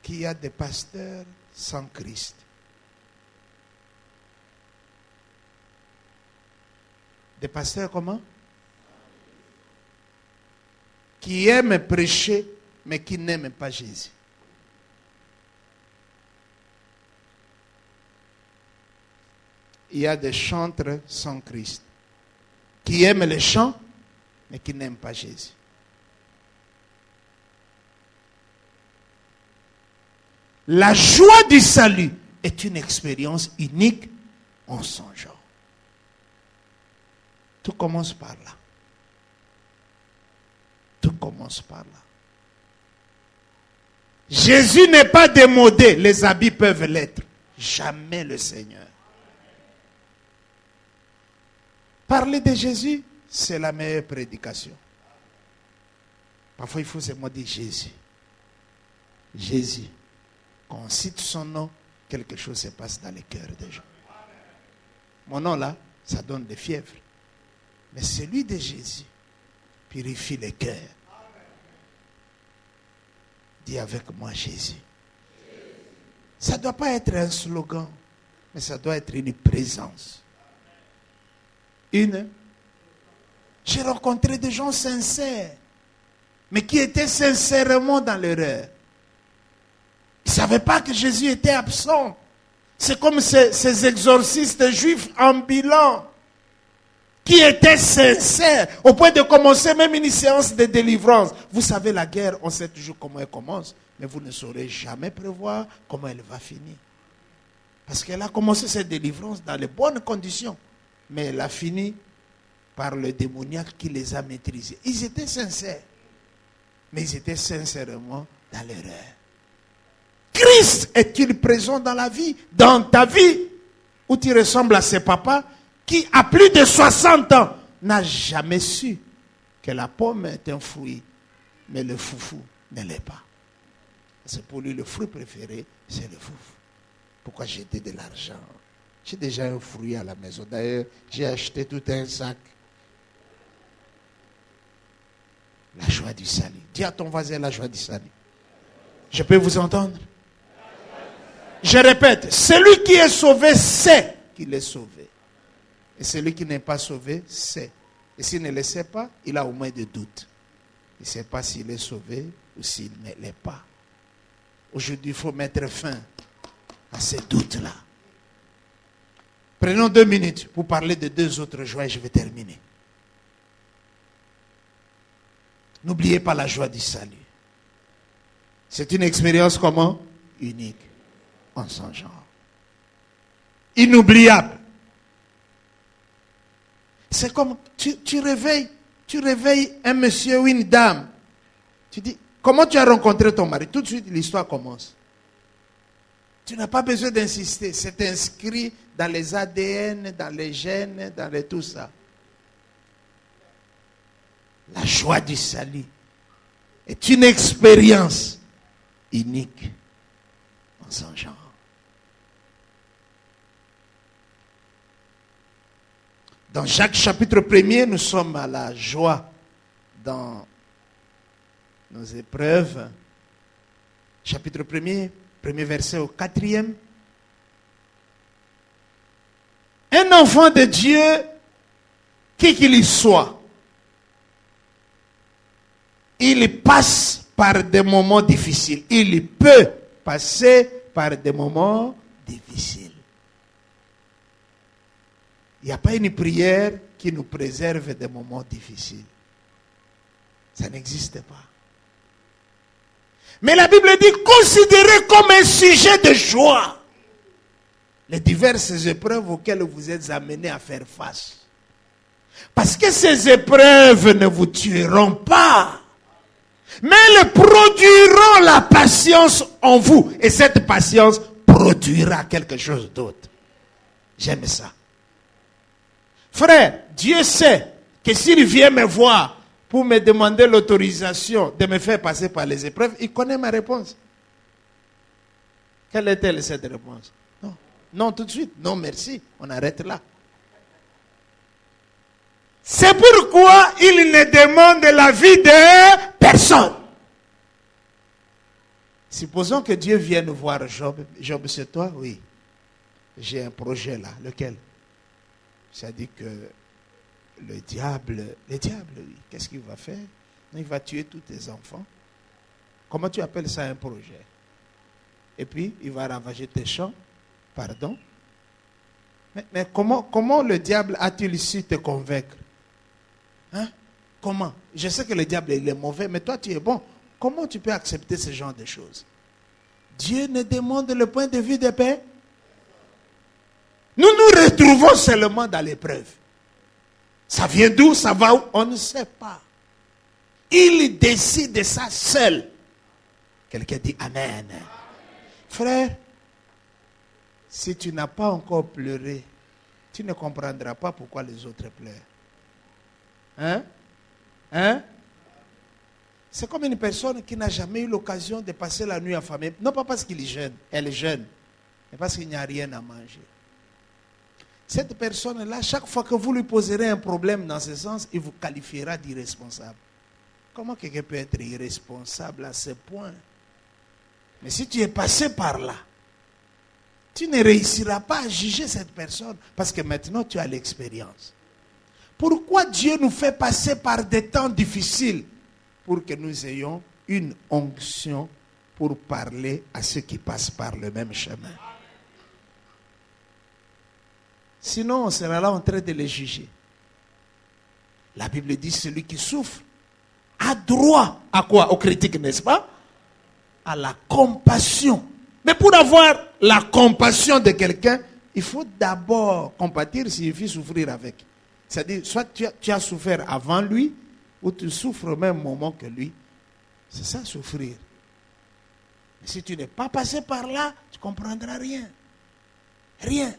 qu'il y a des pasteurs sans Christ. Des pasteurs comment? Qui aiment prêcher, mais qui n'aiment pas Jésus. Il y a des chantres sans Christ, qui aiment les chants, mais qui n'aiment pas Jésus. La joie du salut est une expérience unique en son genre. Tout commence par là. Tout commence par là. Jésus n'est pas démodé, les habits peuvent l'être. Jamais le Seigneur. Parler de Jésus, c'est la meilleure prédication. Parfois, il faut seulement dire Jésus. Jésus. Quand on cite son nom, quelque chose se passe dans les cœurs des gens. Mon nom là, ça donne des fièvres. Mais celui de Jésus purifie les cœurs. Dis avec moi Jésus. Ça ne doit pas être un slogan, mais ça doit être une présence. J'ai rencontré des gens sincères, mais qui étaient sincèrement dans l'erreur. Ils ne savaient pas que Jésus était absent. C'est comme ces exorcistes juifs ambulants qui étaient sincères au point de commencer même une séance de délivrance. Vous savez, la guerre, on sait toujours comment elle commence, mais vous ne saurez jamais prévoir comment elle va finir. Parce qu'elle a commencé cette délivrance dans les bonnes conditions, mais elle a fini par le démoniaque qui les a maîtrisés. Ils étaient sincères, mais ils étaient sincèrement dans l'erreur. Christ est-il présent dans la vie, dans ta vie, où tu ressembles à ses papas qui, à plus de 60 ans, n'a jamais su que la pomme est un fruit, mais le foufou ne l'est pas. C'est pour lui le fruit préféré, c'est le foufou. Pourquoi jeter de l'argent? J'ai déjà un fruit à la maison. D'ailleurs, j'ai acheté tout un sac. La joie du salut. Dis à ton voisin la joie du salut. Je peux vous entendre? Je répète, celui qui est sauvé sait qu'il est sauvé. Et celui qui n'est pas sauvé sait. Et s'il ne le sait pas, il a au moins des doutes. Il ne sait pas s'il est sauvé ou s'il ne l'est pas. Aujourd'hui, il faut mettre fin à ces doutes-là. Prenons 2 minutes pour parler de 2 autres joies et je vais terminer. N'oubliez pas la joie du salut. C'est une expérience comment? Unique. En son genre. Inoubliable. C'est comme tu réveilles un monsieur ou une dame. Tu dis, comment tu as rencontré ton mari? Tout de suite, l'histoire commence. Tu n'as pas besoin d'insister. C'est inscrit dans les ADN, dans les gènes, dans tout ça. La joie du salut est une expérience unique en son genre. Dans Jacques chapitre 1er, nous sommes à la joie dans nos épreuves. Chapitre 1er, premier verset au 4e. Un enfant de Dieu, qui qu'il y soit, il passe par des moments difficiles. Il peut passer par des moments difficiles. Il n'y a pas une prière qui nous préserve des moments difficiles. Ça n'existe pas. Mais la Bible dit, considérez comme un sujet de joie les diverses épreuves auxquelles vous êtes amenés à faire face. Parce que ces épreuves ne vous tueront pas, mais elles produiront la patience en vous. Et cette patience produira quelque chose d'autre. J'aime ça. Frère, Dieu sait que s'il vient me voir pour me demander l'autorisation de me faire passer par les épreuves, il connaît ma réponse. Quelle est-elle cette réponse? Non. Non, tout de suite. Non, merci. On arrête là. C'est pourquoi il ne demande l'avis de personne. Supposons que Dieu vienne voir Job. Job, c'est toi? Oui. J'ai un projet là. Lequel? Ça dit que le diable, oui, qu'est-ce qu'il va faire? Il va tuer tous tes enfants. Comment tu appelles ça un projet? Et puis, il va ravager tes champs. Pardon? Mais comment le diable a-t-il su te convaincre? Hein? Comment? Je sais que le diable, il est mauvais, mais toi, tu es bon. Comment tu peux accepter ce genre de choses? Dieu ne demande le point de vue de paix. Nous nous retrouvons seulement dans l'épreuve. Ça vient d'où? Ça va où? On ne sait pas. Il décide de ça seul. Quelqu'un dit Amen. Frère, si tu n'as pas encore pleuré, tu ne comprendras pas pourquoi les autres pleurent. Hein? C'est comme une personne qui n'a jamais eu l'occasion de passer la nuit affamée. Non pas parce qu'il est jeune, elle est jeune, mais parce qu'il n'y a rien à manger. Cette personne-là, chaque fois que vous lui poserez un problème dans ce sens, il vous qualifiera d'irresponsable. Comment quelqu'un peut être irresponsable à ce point? Mais si tu es passé par là, tu ne réussiras pas à juger cette personne parce que maintenant tu as l'expérience. Pourquoi Dieu nous fait passer par des temps difficiles? Pour que nous ayons une onction pour parler à ceux qui passent par le même chemin. Sinon, on sera là en train de les juger. La Bible dit celui qui souffre a droit à quoi? Aux critiques, n'est-ce pas? À la compassion. Mais pour avoir la compassion de quelqu'un, il faut d'abord compatir, signifie souffrir avec. C'est-à-dire, soit tu as souffert avant lui, ou tu souffres au même moment que lui. C'est ça, souffrir. Mais si tu n'es pas passé par là, tu ne comprendras rien. Rien.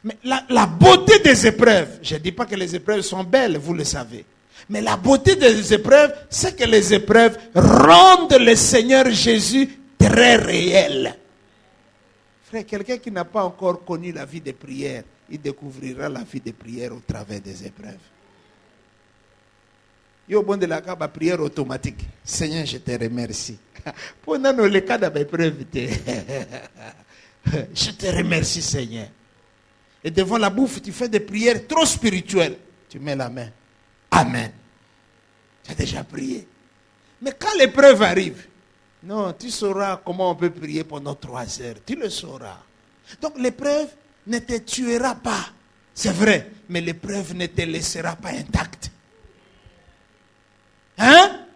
Mais la beauté des épreuves, je ne dis pas que les épreuves sont belles, vous le savez. Mais la beauté des épreuves, c'est que les épreuves rendent le Seigneur Jésus très réel. Frère, quelqu'un qui n'a pas encore connu la vie de prière, il découvrira la vie de prière au travers des épreuves. Il y a au bon de la prière automatique. Seigneur, je te remercie. Pendant le cas de l'épreuve, je te remercie, Seigneur. Et devant la bouffe, tu fais des prières trop spirituelles. Tu mets la main. Amen. Tu as déjà prié. Mais quand l'épreuve arrive, non, tu sauras comment on peut prier pendant 3 heures. Tu le sauras. Donc l'épreuve ne te tuera pas. C'est vrai. Mais l'épreuve ne te laissera pas intact. Hein?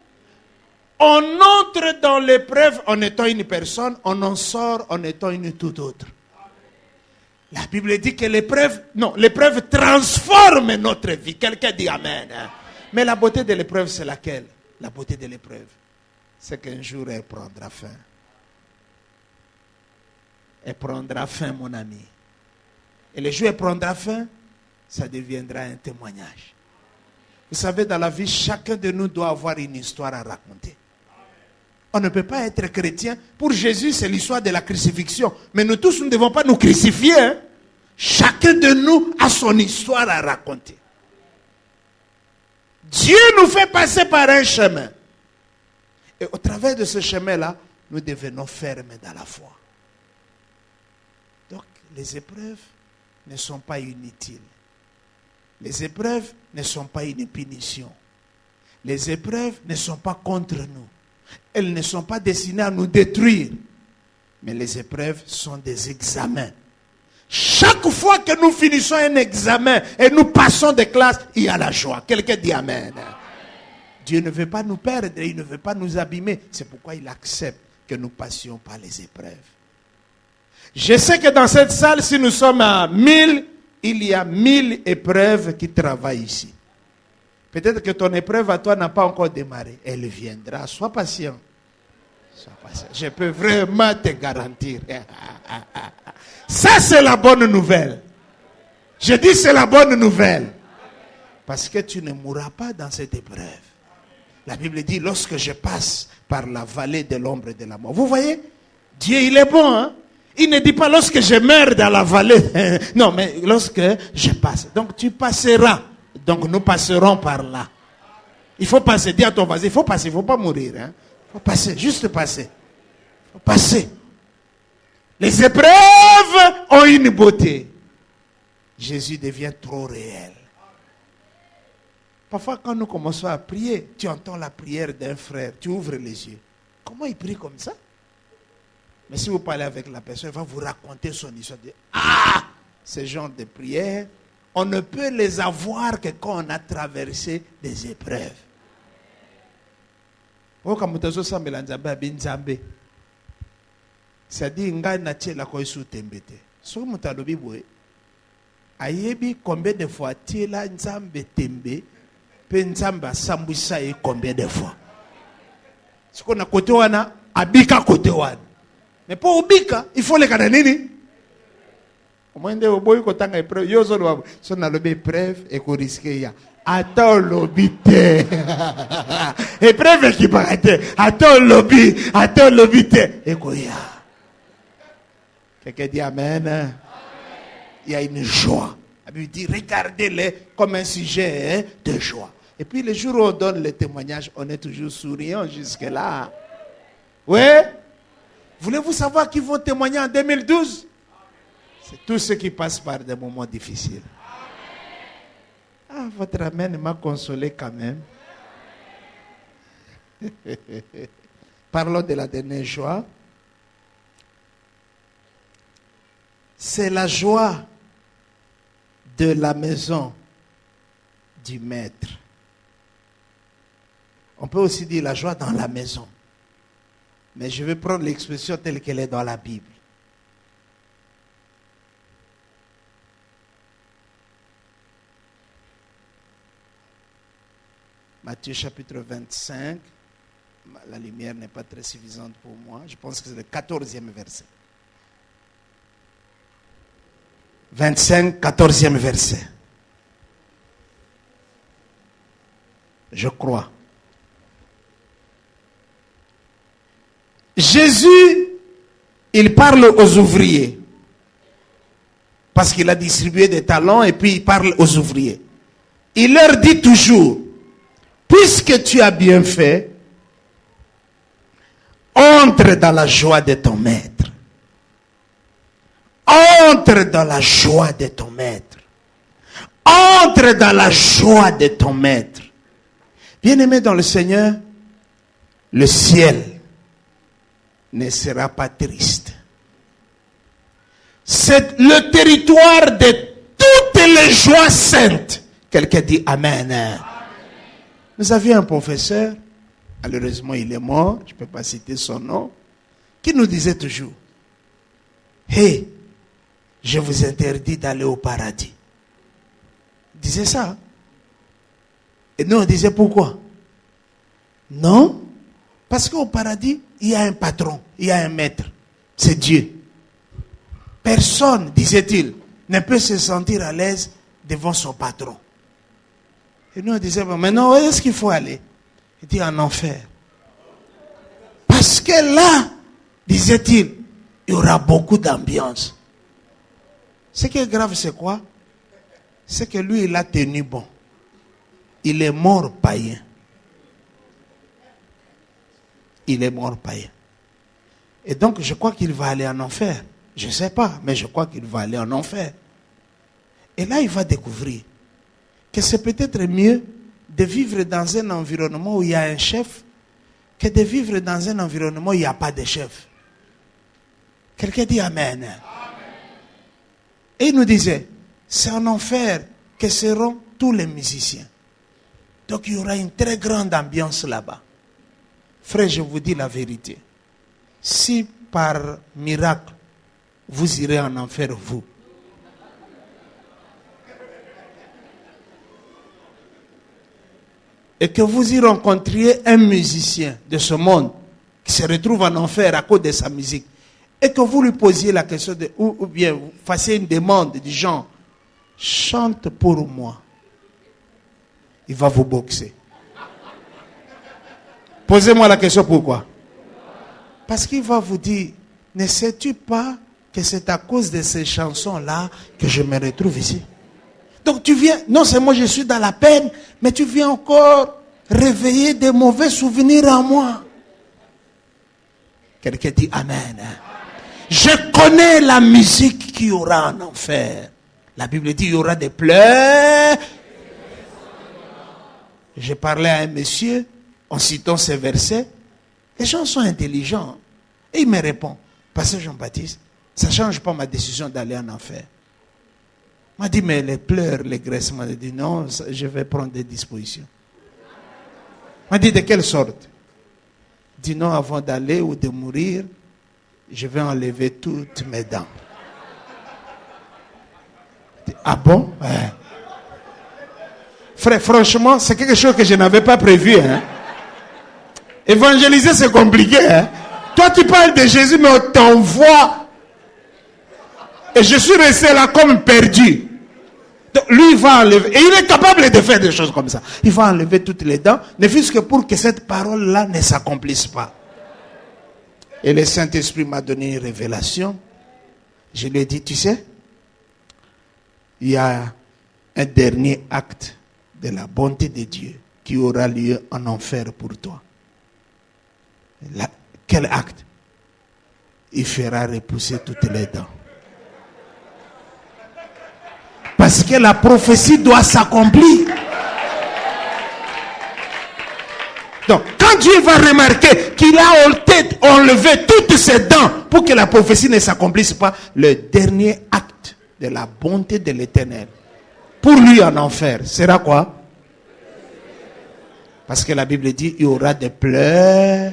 On entre dans l'épreuve en étant une personne, on en sort en étant une toute autre. La Bible dit que l'épreuve transforme notre vie. Quelqu'un dit Amen. Mais la beauté de l'épreuve, c'est laquelle? La beauté de l'épreuve, c'est qu'un jour, elle prendra fin. Elle prendra fin, mon ami. Et le jour où elle prendra fin, ça deviendra un témoignage. Vous savez, dans la vie, chacun de nous doit avoir une histoire à raconter. On ne peut pas être chrétien. Pour Jésus, c'est l'histoire de la crucifixion. Mais nous tous, nous ne devons pas nous crucifier. Hein? Chacun de nous a son histoire à raconter. Dieu nous fait passer par un chemin. Et au travers de ce chemin-là, nous devenons fermes dans la foi. Donc, les épreuves ne sont pas inutiles. Les épreuves ne sont pas une punition. Les épreuves ne sont pas contre nous. Elles ne sont pas destinées à nous détruire. Mais les épreuves sont des examens. Chaque fois que nous finissons un examen et nous passons des classes, il y a la joie. Quelqu'un dit Amen. Dieu ne veut pas nous perdre, il ne veut pas nous abîmer. C'est pourquoi il accepte que nous passions par les épreuves. Je sais que dans cette salle, si nous sommes à 1000, il y a 1000 épreuves qui travaillent ici. Peut-être que ton épreuve à toi n'a pas encore démarré. Elle viendra. Sois patient. Sois patient. Je peux vraiment te garantir. Ça, c'est la bonne nouvelle. Je dis c'est la bonne nouvelle. Parce que tu ne mourras pas dans cette épreuve. La Bible dit, lorsque je passe par la vallée de l'ombre de la mort. Vous voyez, Dieu, il est bon. Hein? Il ne dit pas lorsque je meurs dans la vallée. Non, mais lorsque je passe. Donc tu passeras. Donc nous passerons par là. Il faut passer. Dis à ton voisin, il faut passer, il ne faut pas mourir. Il faut passer, juste passer. Il faut passer. Les épreuves ont une beauté. Jésus devient trop réel. Parfois, quand nous commençons à prier, tu entends la prière d'un frère, tu ouvres les yeux. Comment il prie comme ça? Mais si vous parlez avec la personne, elle va vous raconter son histoire. Ce genre de prière, on ne peut les avoir que quand on a traversé des épreuves. C'est-à-dire, nga na tiela ko isu tembete. So mutalobi boye. Ayebi combien de fois tiela nzambe tembe, pe nzambe sambwisa ye combien de fois. Siko na kote wana abika kote wana. Mais pour ubika, il faut le kana nini? Omwende oboyi kotanga épreuve, yo zo lo so na lobe épreuve et ko risquer ya. Attends lobby te. Épreuve qui paraît. Attends lobby te. Et quoi? Quelqu'un dit amen. Il y a une joie. La Bible dit regardez-les comme un sujet de joie. Et puis le jour où on donne le témoignage, on est toujours souriant jusque-là. Oui? Voulez-vous savoir qui vont témoigner en 2012? C'est tous ceux qui passent par des moments difficiles. Ah, votre amen m'a consolé quand même. Parlons de la dernière joie. C'est la joie de la maison du maître. On peut aussi dire la joie dans la maison. Mais je vais prendre l'expression telle qu'elle est dans la Bible. Matthieu chapitre 25. La lumière n'est pas très suffisante pour moi. Je pense que c'est le 14e verset. 25, 14e verset. Je crois. Jésus, il parle aux ouvriers. Parce qu'il a distribué des talents et puis il parle aux ouvriers. Il leur dit toujours, puisque tu as bien fait, entre dans la joie de ton maître. Entre dans la joie de ton maître. Entre dans la joie de ton maître. Bien-aimé dans le Seigneur, le ciel ne sera pas triste. C'est le territoire de toutes les joies saintes. Quelqu'un dit Amen. Amen. Nous avions un professeur, malheureusement il est mort, je ne peux pas citer son nom, qui nous disait toujours, hey, je vous interdis d'aller au paradis. Il disait ça. Et nous on disait pourquoi? Non, parce qu'au paradis, il y a un patron, il y a un maître, c'est Dieu. Personne, disait-il, ne peut se sentir à l'aise devant son patron. Et nous on disait, bon, maintenant où est-ce qu'il faut aller? Il dit en enfer. Parce que là, disait-il, il y aura beaucoup d'ambiance. Ce qui est grave, c'est quoi? C'est que lui, il a tenu bon. Il est mort païen. Il est mort païen. Et donc, je crois qu'il va aller en enfer. Je ne sais pas, mais je crois qu'il va aller en enfer. Et là, il va découvrir que c'est peut-être mieux de vivre dans un environnement où il y a un chef que de vivre dans un environnement où il n'y a pas de chef. Quelqu'un dit Amen. Amen. Et il nous disait, c'est en enfer que seront tous les musiciens. Donc il y aura une très grande ambiance là-bas. Frère, je vous dis la vérité. Si par miracle, vous irez en enfer, vous, et que vous y rencontriez un musicien de ce monde qui se retrouve en enfer à cause de sa musique, et que vous lui posiez la question de, ou bien vous fassiez une demande du genre, chante pour moi, il va vous boxer. Posez-moi la question pourquoi? Parce qu'il va vous dire, ne sais-tu pas que c'est à cause de ces chansons-là que je me retrouve ici? Donc tu viens, non seulement je suis dans la peine, mais tu viens encore réveiller des mauvais souvenirs en moi. Quelqu'un dit Amen. Je connais la musique qu'il y aura en enfer. La Bible dit il y aura des pleurs. J'ai parlé à un monsieur en citant ces versets. Les gens sont intelligents. Et il me répond, Pasteur Jean-Baptiste, ça ne change pas ma décision d'aller en enfer. Il m'a dit, mais les pleurs, les graissements. Il m'a dit, non, je vais prendre des dispositions. Il m'a dit, de quelle sorte? Il dit, non, avant d'aller ou de mourir, je vais enlever toutes mes dents. Dit, ah bon? Ouais. Frère, franchement, c'est quelque chose que je n'avais pas prévu. Hein? Évangéliser, c'est compliqué. Hein? Toi, tu parles de Jésus, mais on t'envoie. Et je suis resté là comme perdu. Donc, lui va enlever, et il est capable de faire des choses comme ça. Il va enlever toutes les dents, ne fût-ce que pour que cette parole-là ne s'accomplisse pas. Et le Saint-Esprit m'a donné une révélation. Je lui ai dit, tu sais, il y a un dernier acte de la bonté de Dieu qui aura lieu en enfer pour toi. Quel acte? Il fera repousser toutes les dents. Parce que la prophétie doit s'accomplir. Donc, quand Dieu va remarquer qu'il a enlevé toutes ses dents pour que la prophétie ne s'accomplisse pas, le dernier acte de la bonté de l'Éternel pour lui en enfer sera quoi? Parce que la Bible dit, il y aura des pleurs.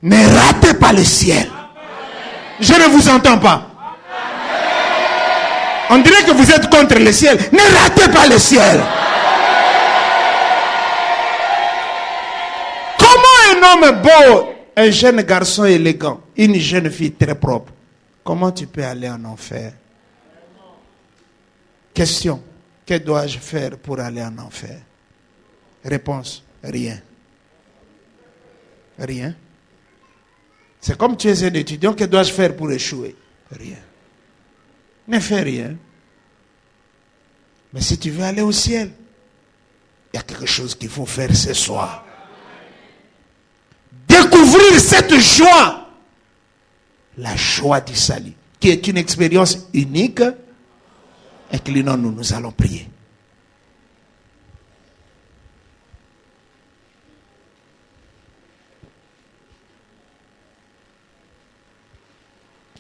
Ne ratez pas le ciel. Je ne vous entends pas. On dirait que vous êtes contre le ciel. Ne ratez pas le ciel. Comment un homme beau, un jeune garçon élégant, une jeune fille très propre, comment tu peux aller en enfer? Question. Que dois-je faire pour aller en enfer? Réponse. Rien. Rien. C'est comme tu es un étudiant, que dois-je faire pour échouer? Rien. Ne fais rien. Mais si tu veux aller au ciel, il y a quelque chose qu'il faut faire ce soir. Découvrir cette joie. La joie du salut, qui est une expérience unique. Inclinons-nous, nous allons prier.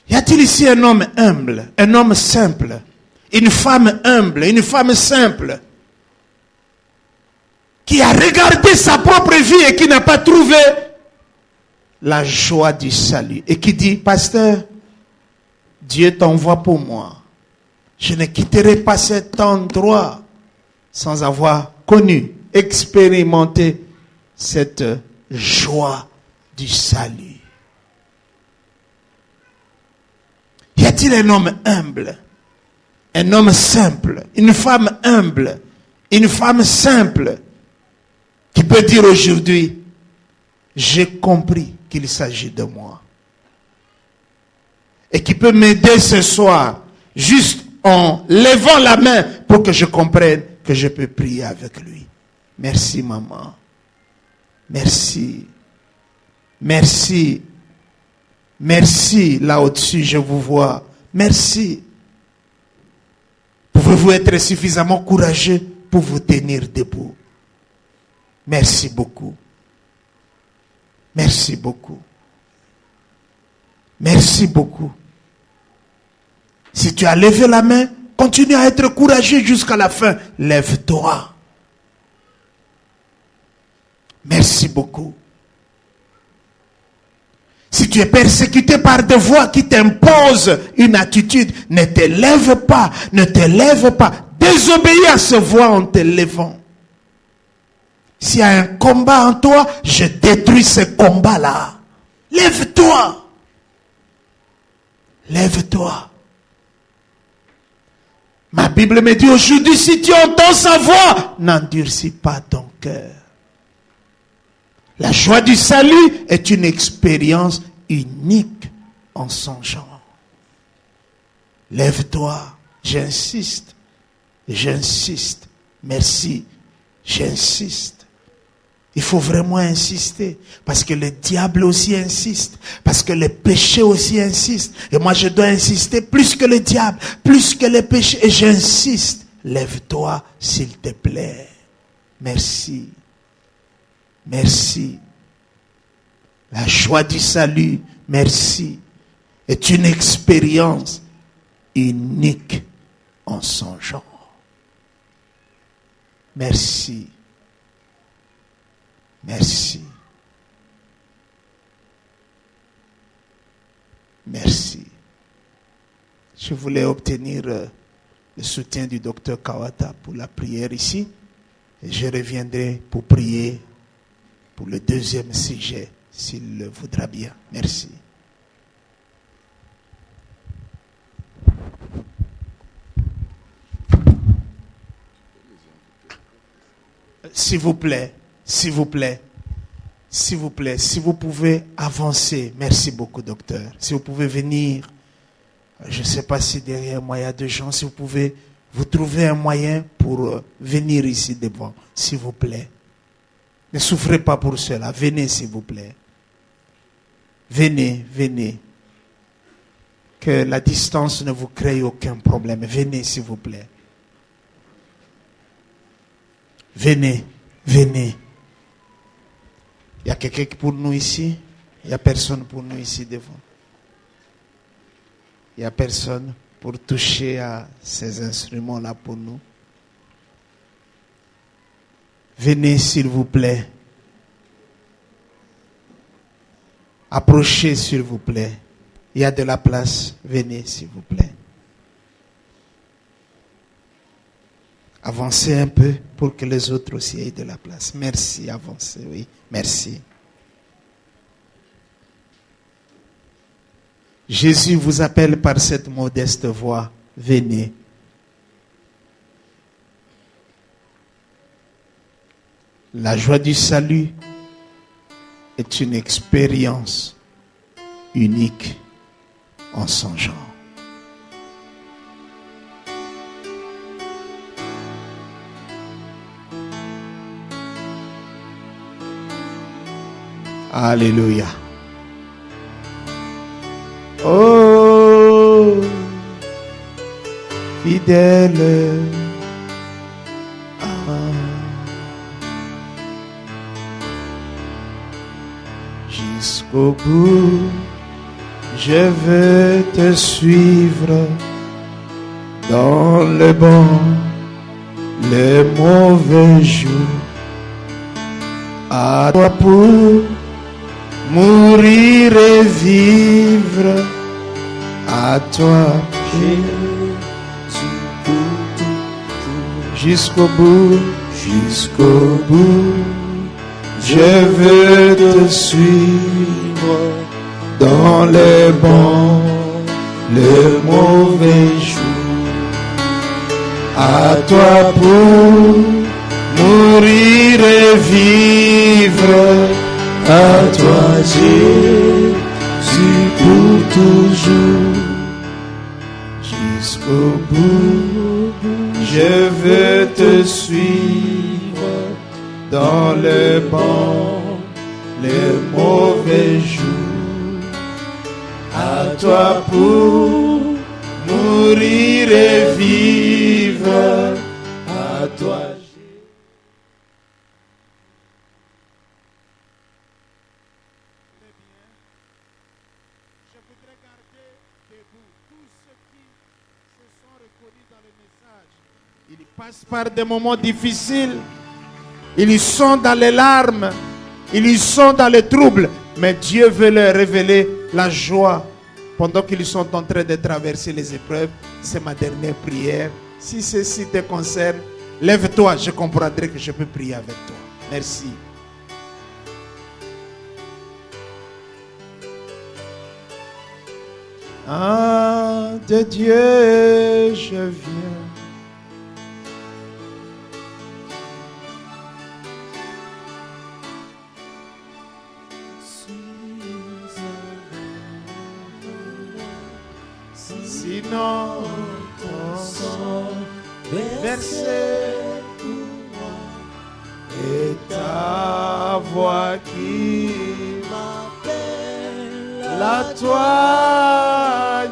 Y a-t-il ici un homme humble, un homme simple, une femme humble, une femme simple, qui a regardé sa propre vie et qui n'a pas trouvé la joie du salut et qui dit, pasteur, Dieu t'envoie pour moi. Je ne quitterai pas cet endroit sans avoir connu, expérimenté cette joie du salut. Y a-t-il un homme humble, un homme simple, une femme humble, une femme simple qui peut dire aujourd'hui, j'ai compris qu'il s'agit de moi. Et qui peut m'aider ce soir, juste en levant la main pour que je comprenne que je peux prier avec lui. Merci maman. Merci. Merci. Merci, là au-dessus, je vous vois. Merci. Pouvez-vous être suffisamment courageux pour vous tenir debout? Merci beaucoup. Merci beaucoup. Merci beaucoup. Si tu as levé la main, continue à être courageux jusqu'à la fin. Lève-toi. Merci beaucoup. Si tu es persécuté par des voix qui t'imposent une attitude, ne te lève pas, ne te lève pas. Désobéis à ces voix en te levant. S'il y a un combat en toi, je détruis ce combat-là. Lève-toi. Lève-toi. Ma Bible me dit aujourd'hui, si tu entends sa voix, n'endurcis pas ton cœur. La joie du salut est une expérience unique en son genre. Lève-toi, j'insiste, j'insiste, merci, j'insiste. Il faut vraiment insister, parce que le diable aussi insiste, parce que le péché aussi insiste. Et moi je dois insister plus que le diable, plus que le péché, et j'insiste. Lève-toi s'il te plaît. Merci. Merci. La joie du salut, merci, est une expérience unique en son genre. Merci. Merci. Merci. Je voulais obtenir le soutien du docteur Kawata pour la prière ici. Et je reviendrai pour prier pour le deuxième sujet, s'il le voudra bien. Merci. S'il vous plaît, s'il vous plaît, s'il vous plaît, si vous pouvez avancer. Merci beaucoup, docteur. Si vous pouvez venir, je ne sais pas si derrière moi il y a des gens, si vous pouvez, vous trouver un moyen pour venir ici devant, s'il vous plaît. Ne souffrez pas pour cela. Venez, s'il vous plaît. Venez, venez. Que la distance ne vous crée aucun problème. Venez, s'il vous plaît. Venez, venez. Il y a quelqu'un pour nous ici? Il n'y a personne pour nous ici devant. Il n'y a personne pour toucher à ces instruments-là pour nous. Venez, s'il vous plaît. Approchez, s'il vous plaît. Il y a de la place. Venez, s'il vous plaît. Avancez un peu pour que les autres aussi aient de la place. Merci, avancez, oui. Merci. Jésus vous appelle par cette modeste voix. Venez. La joie du salut est une expérience unique en son genre. Alléluia. Oh, fidèle. Jusqu'au bout, je veux te suivre dans le bon, les mauvais jours. À toi pour mourir et vivre, à toi jusqu'au bout, je veux te suivre dans les bons, les mauvais jours. À toi pour mourir et vivre, à toi Jésus pour toujours. Jusqu'au bout, je veux te suivre dans les bons, les mauvais jours. À toi pour mourir et vivre, à toi. Ils passent par des moments difficiles. Ils sont dans les larmes. Ils sont dans les troubles. Mais Dieu veut leur révéler la joie pendant qu'ils sont en train de traverser les épreuves. C'est ma dernière prière. Si ceci te concerne, lève-toi. Je comprendrai que je peux prier avec toi. Merci. Ah, de Dieu, je viens. Sinon, ton sang versé pour moi et ta voix qui m'appelle la toigne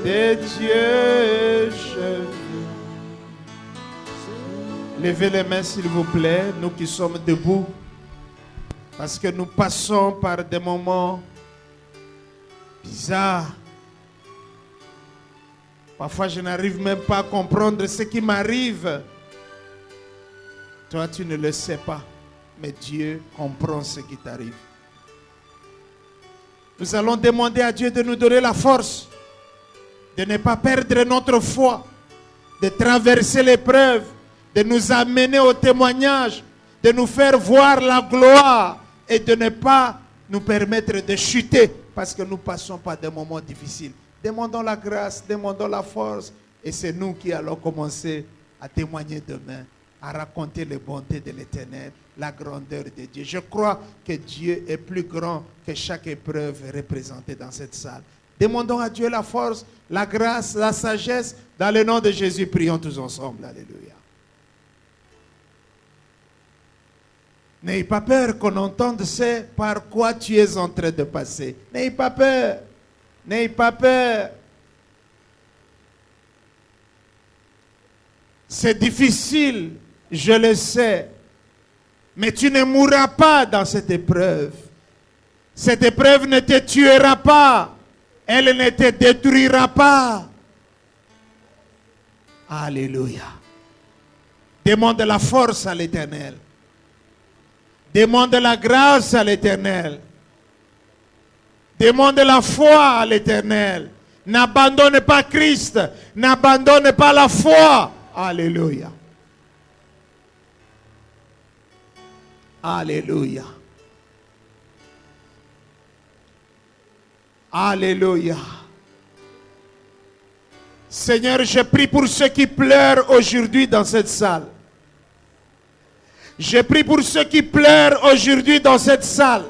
de Dieu, je viens. Levez les mains s'il vous plaît, nous qui sommes debout, parce que nous passons par des moments bizarres. Parfois, je n'arrive même pas à comprendre ce qui m'arrive. Toi, tu ne le sais pas, mais Dieu comprend ce qui t'arrive. Nous allons demander à Dieu de nous donner la force, de ne pas perdre notre foi, de traverser l'épreuve, de nous amener au témoignage, de nous faire voir la gloire et de ne pas nous permettre de chuter parce que nous passons par des moments difficiles. Demandons la grâce, demandons la force et c'est nous qui allons commencer à témoigner demain à raconter les bontés de l'Éternel, la grandeur de Dieu. Je crois que Dieu est plus grand que chaque épreuve représentée dans cette salle. Demandons à Dieu la force, la grâce, la sagesse. Dans le nom de Jésus, prions tous ensemble. Alléluia. N'ayez pas peur qu'on entende ce par quoi tu es en train de passer. N'ayez pas peur. N'ayez pas peur. C'est difficile, je le sais. Mais tu ne mourras pas dans cette épreuve. Cette épreuve ne te tuera pas. Elle ne te détruira pas. Alléluia. Demande la force à l'Éternel. Demande la grâce à l'Éternel. Demande la foi à l'Éternel. N'abandonne pas Christ. N'abandonne pas la foi. Alléluia. Alléluia. Alléluia. Seigneur, je prie pour ceux qui pleurent aujourd'hui dans cette salle. Je prie pour ceux qui pleurent aujourd'hui dans cette salle.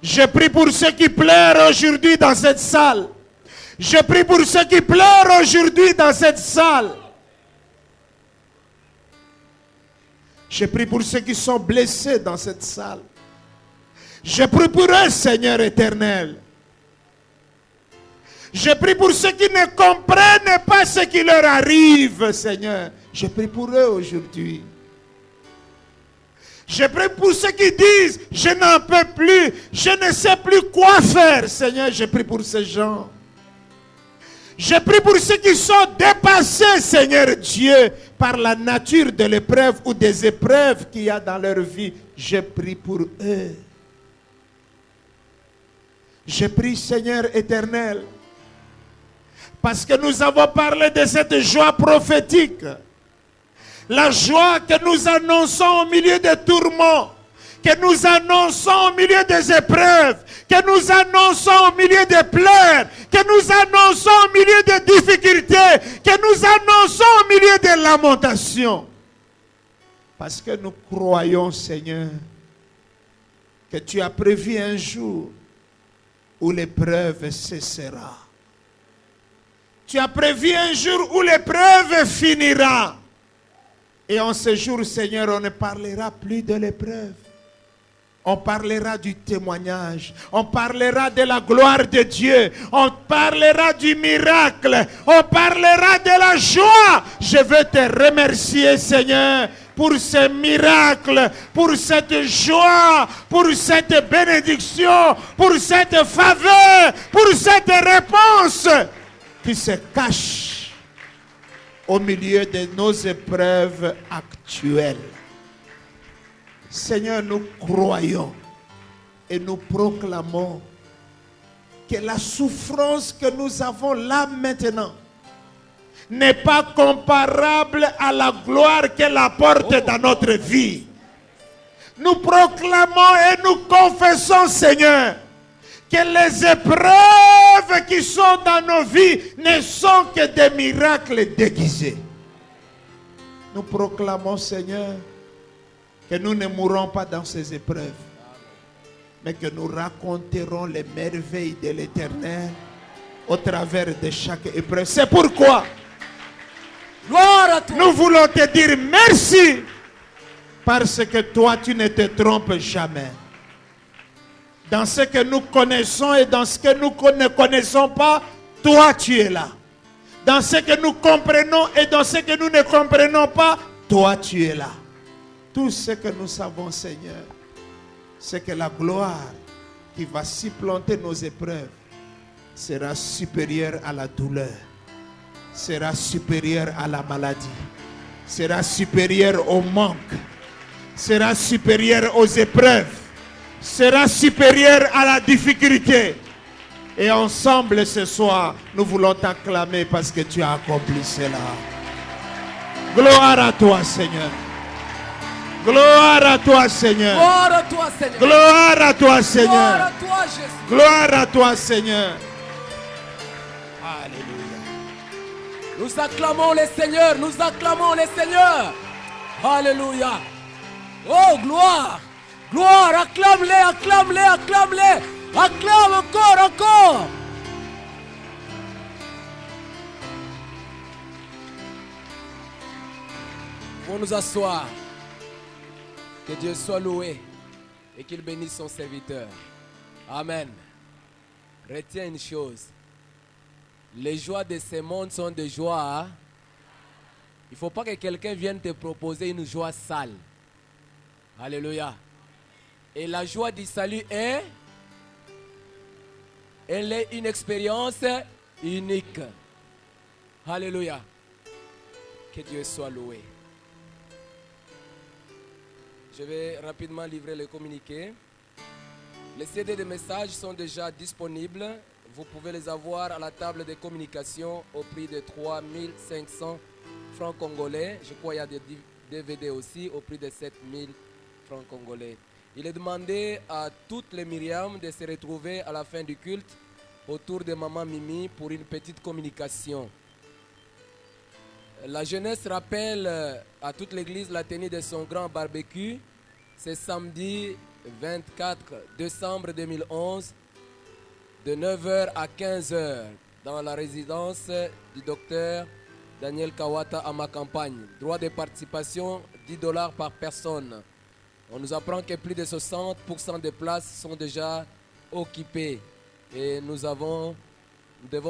Je prie pour ceux qui pleurent aujourd'hui dans cette salle. Je prie pour ceux qui pleurent aujourd'hui dans cette salle. Je prie pour ceux qui sont blessés dans cette salle. Je prie pour eux, Seigneur éternel. Je prie pour ceux qui ne comprennent pas ce qui leur arrive, Seigneur. Je prie pour eux aujourd'hui. Je prie pour ceux qui disent, je n'en peux plus, je ne sais plus quoi faire, Seigneur. Je prie pour ces gens. Je prie pour ceux qui sont dépassés, Seigneur Dieu, par la nature de l'épreuve ou des épreuves qu'il y a dans leur vie. Je prie pour eux. Je prie, Seigneur éternel, parce que nous avons parlé de cette joie prophétique. La joie que nous annonçons au milieu des tourments, que nous annonçons au milieu des épreuves, que nous annonçons au milieu des pleurs, que nous annonçons au milieu des difficultés, que nous annonçons au milieu des lamentations. Parce que nous croyons, Seigneur, que tu as prévu un jour où l'épreuve cessera. Tu as prévu un jour où l'épreuve finira. Et en ce jour, Seigneur, on ne parlera plus de l'épreuve. On parlera du témoignage. On parlera de la gloire de Dieu. On parlera du miracle. On parlera de la joie. Je veux te remercier, Seigneur, pour ce miracle, pour cette joie, pour cette bénédiction, pour cette faveur, pour cette réponse qui se cache au milieu de nos épreuves actuelles. Seigneur, nous croyons et nous proclamons que la souffrance que nous avons là maintenant n'est pas comparable à la gloire qu'elle apporte dans notre vie. Nous proclamons et nous confessons, Seigneur, que les épreuves qui sont dans nos vies ne sont que des miracles déguisés. Nous proclamons, Seigneur, que nous ne mourrons pas dans ces épreuves, mais que nous raconterons les merveilles de l'Éternel au travers de chaque épreuve. C'est pourquoi nous voulons te dire merci, parce que toi, tu ne te trompes jamais. Dans ce que nous connaissons et dans ce que nous ne connaissons pas, toi, tu es là. Dans ce que nous comprenons et dans ce que nous ne comprenons pas, toi, tu es là. Tout ce que nous savons, Seigneur, c'est que la gloire qui va supplanter nos épreuves sera supérieure à la douleur, sera supérieure à la maladie, sera supérieure au manque, sera supérieure aux épreuves, sera supérieure à la difficulté. Et ensemble ce soir, nous voulons t'acclamer parce que tu as accompli cela. Gloire à toi, Seigneur. Gloire à toi, Seigneur. Gloire à toi, Seigneur. Gloire à toi, Seigneur. Gloire à toi, Jésus. Gloire à toi, Seigneur. Alléluia. Nous acclamons les seigneurs. Nous acclamons les seigneurs. Alléluia. Oh, gloire. Gloire. Acclame-les, acclame-les, acclame-les. Acclame encore, encore. Pour nous asseoir. Que Dieu soit loué et qu'il bénisse son serviteur. Amen. Retiens une chose. Les joies de ce monde sont des joies. Il ne faut pas que quelqu'un vienne te proposer une joie sale. Alléluia. Et la joie du salut elle est une expérience unique. Alléluia. Que Dieu soit loué. Je vais rapidement livrer le communiqué. Les CD de messages sont déjà disponibles. Vous pouvez les avoir à la table de communication au prix de 3500 francs congolais. Je crois qu'il y a des DVD aussi au prix de 7000 francs congolais. Il est demandé à toutes les Myriam de se retrouver à la fin du culte autour de Maman Mimi pour une petite communication. La jeunesse rappelle à toute l'église la tenue de son grand barbecue. C'est samedi 24 décembre 2011 de 9h à 15h dans la résidence du docteur Daniel Kawata à ma campagne. Droit de participation $10 par personne. On nous apprend que plus de 60% des places sont déjà occupées et nous devons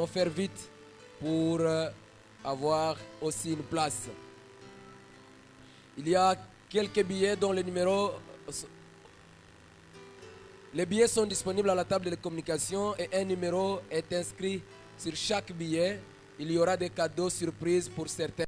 faire vite pour avoir aussi une place. Il y a quelques billets dont les billets sont disponibles à la table de communication et un numéro est inscrit sur chaque billet. Il y aura des cadeaux surprises pour certains.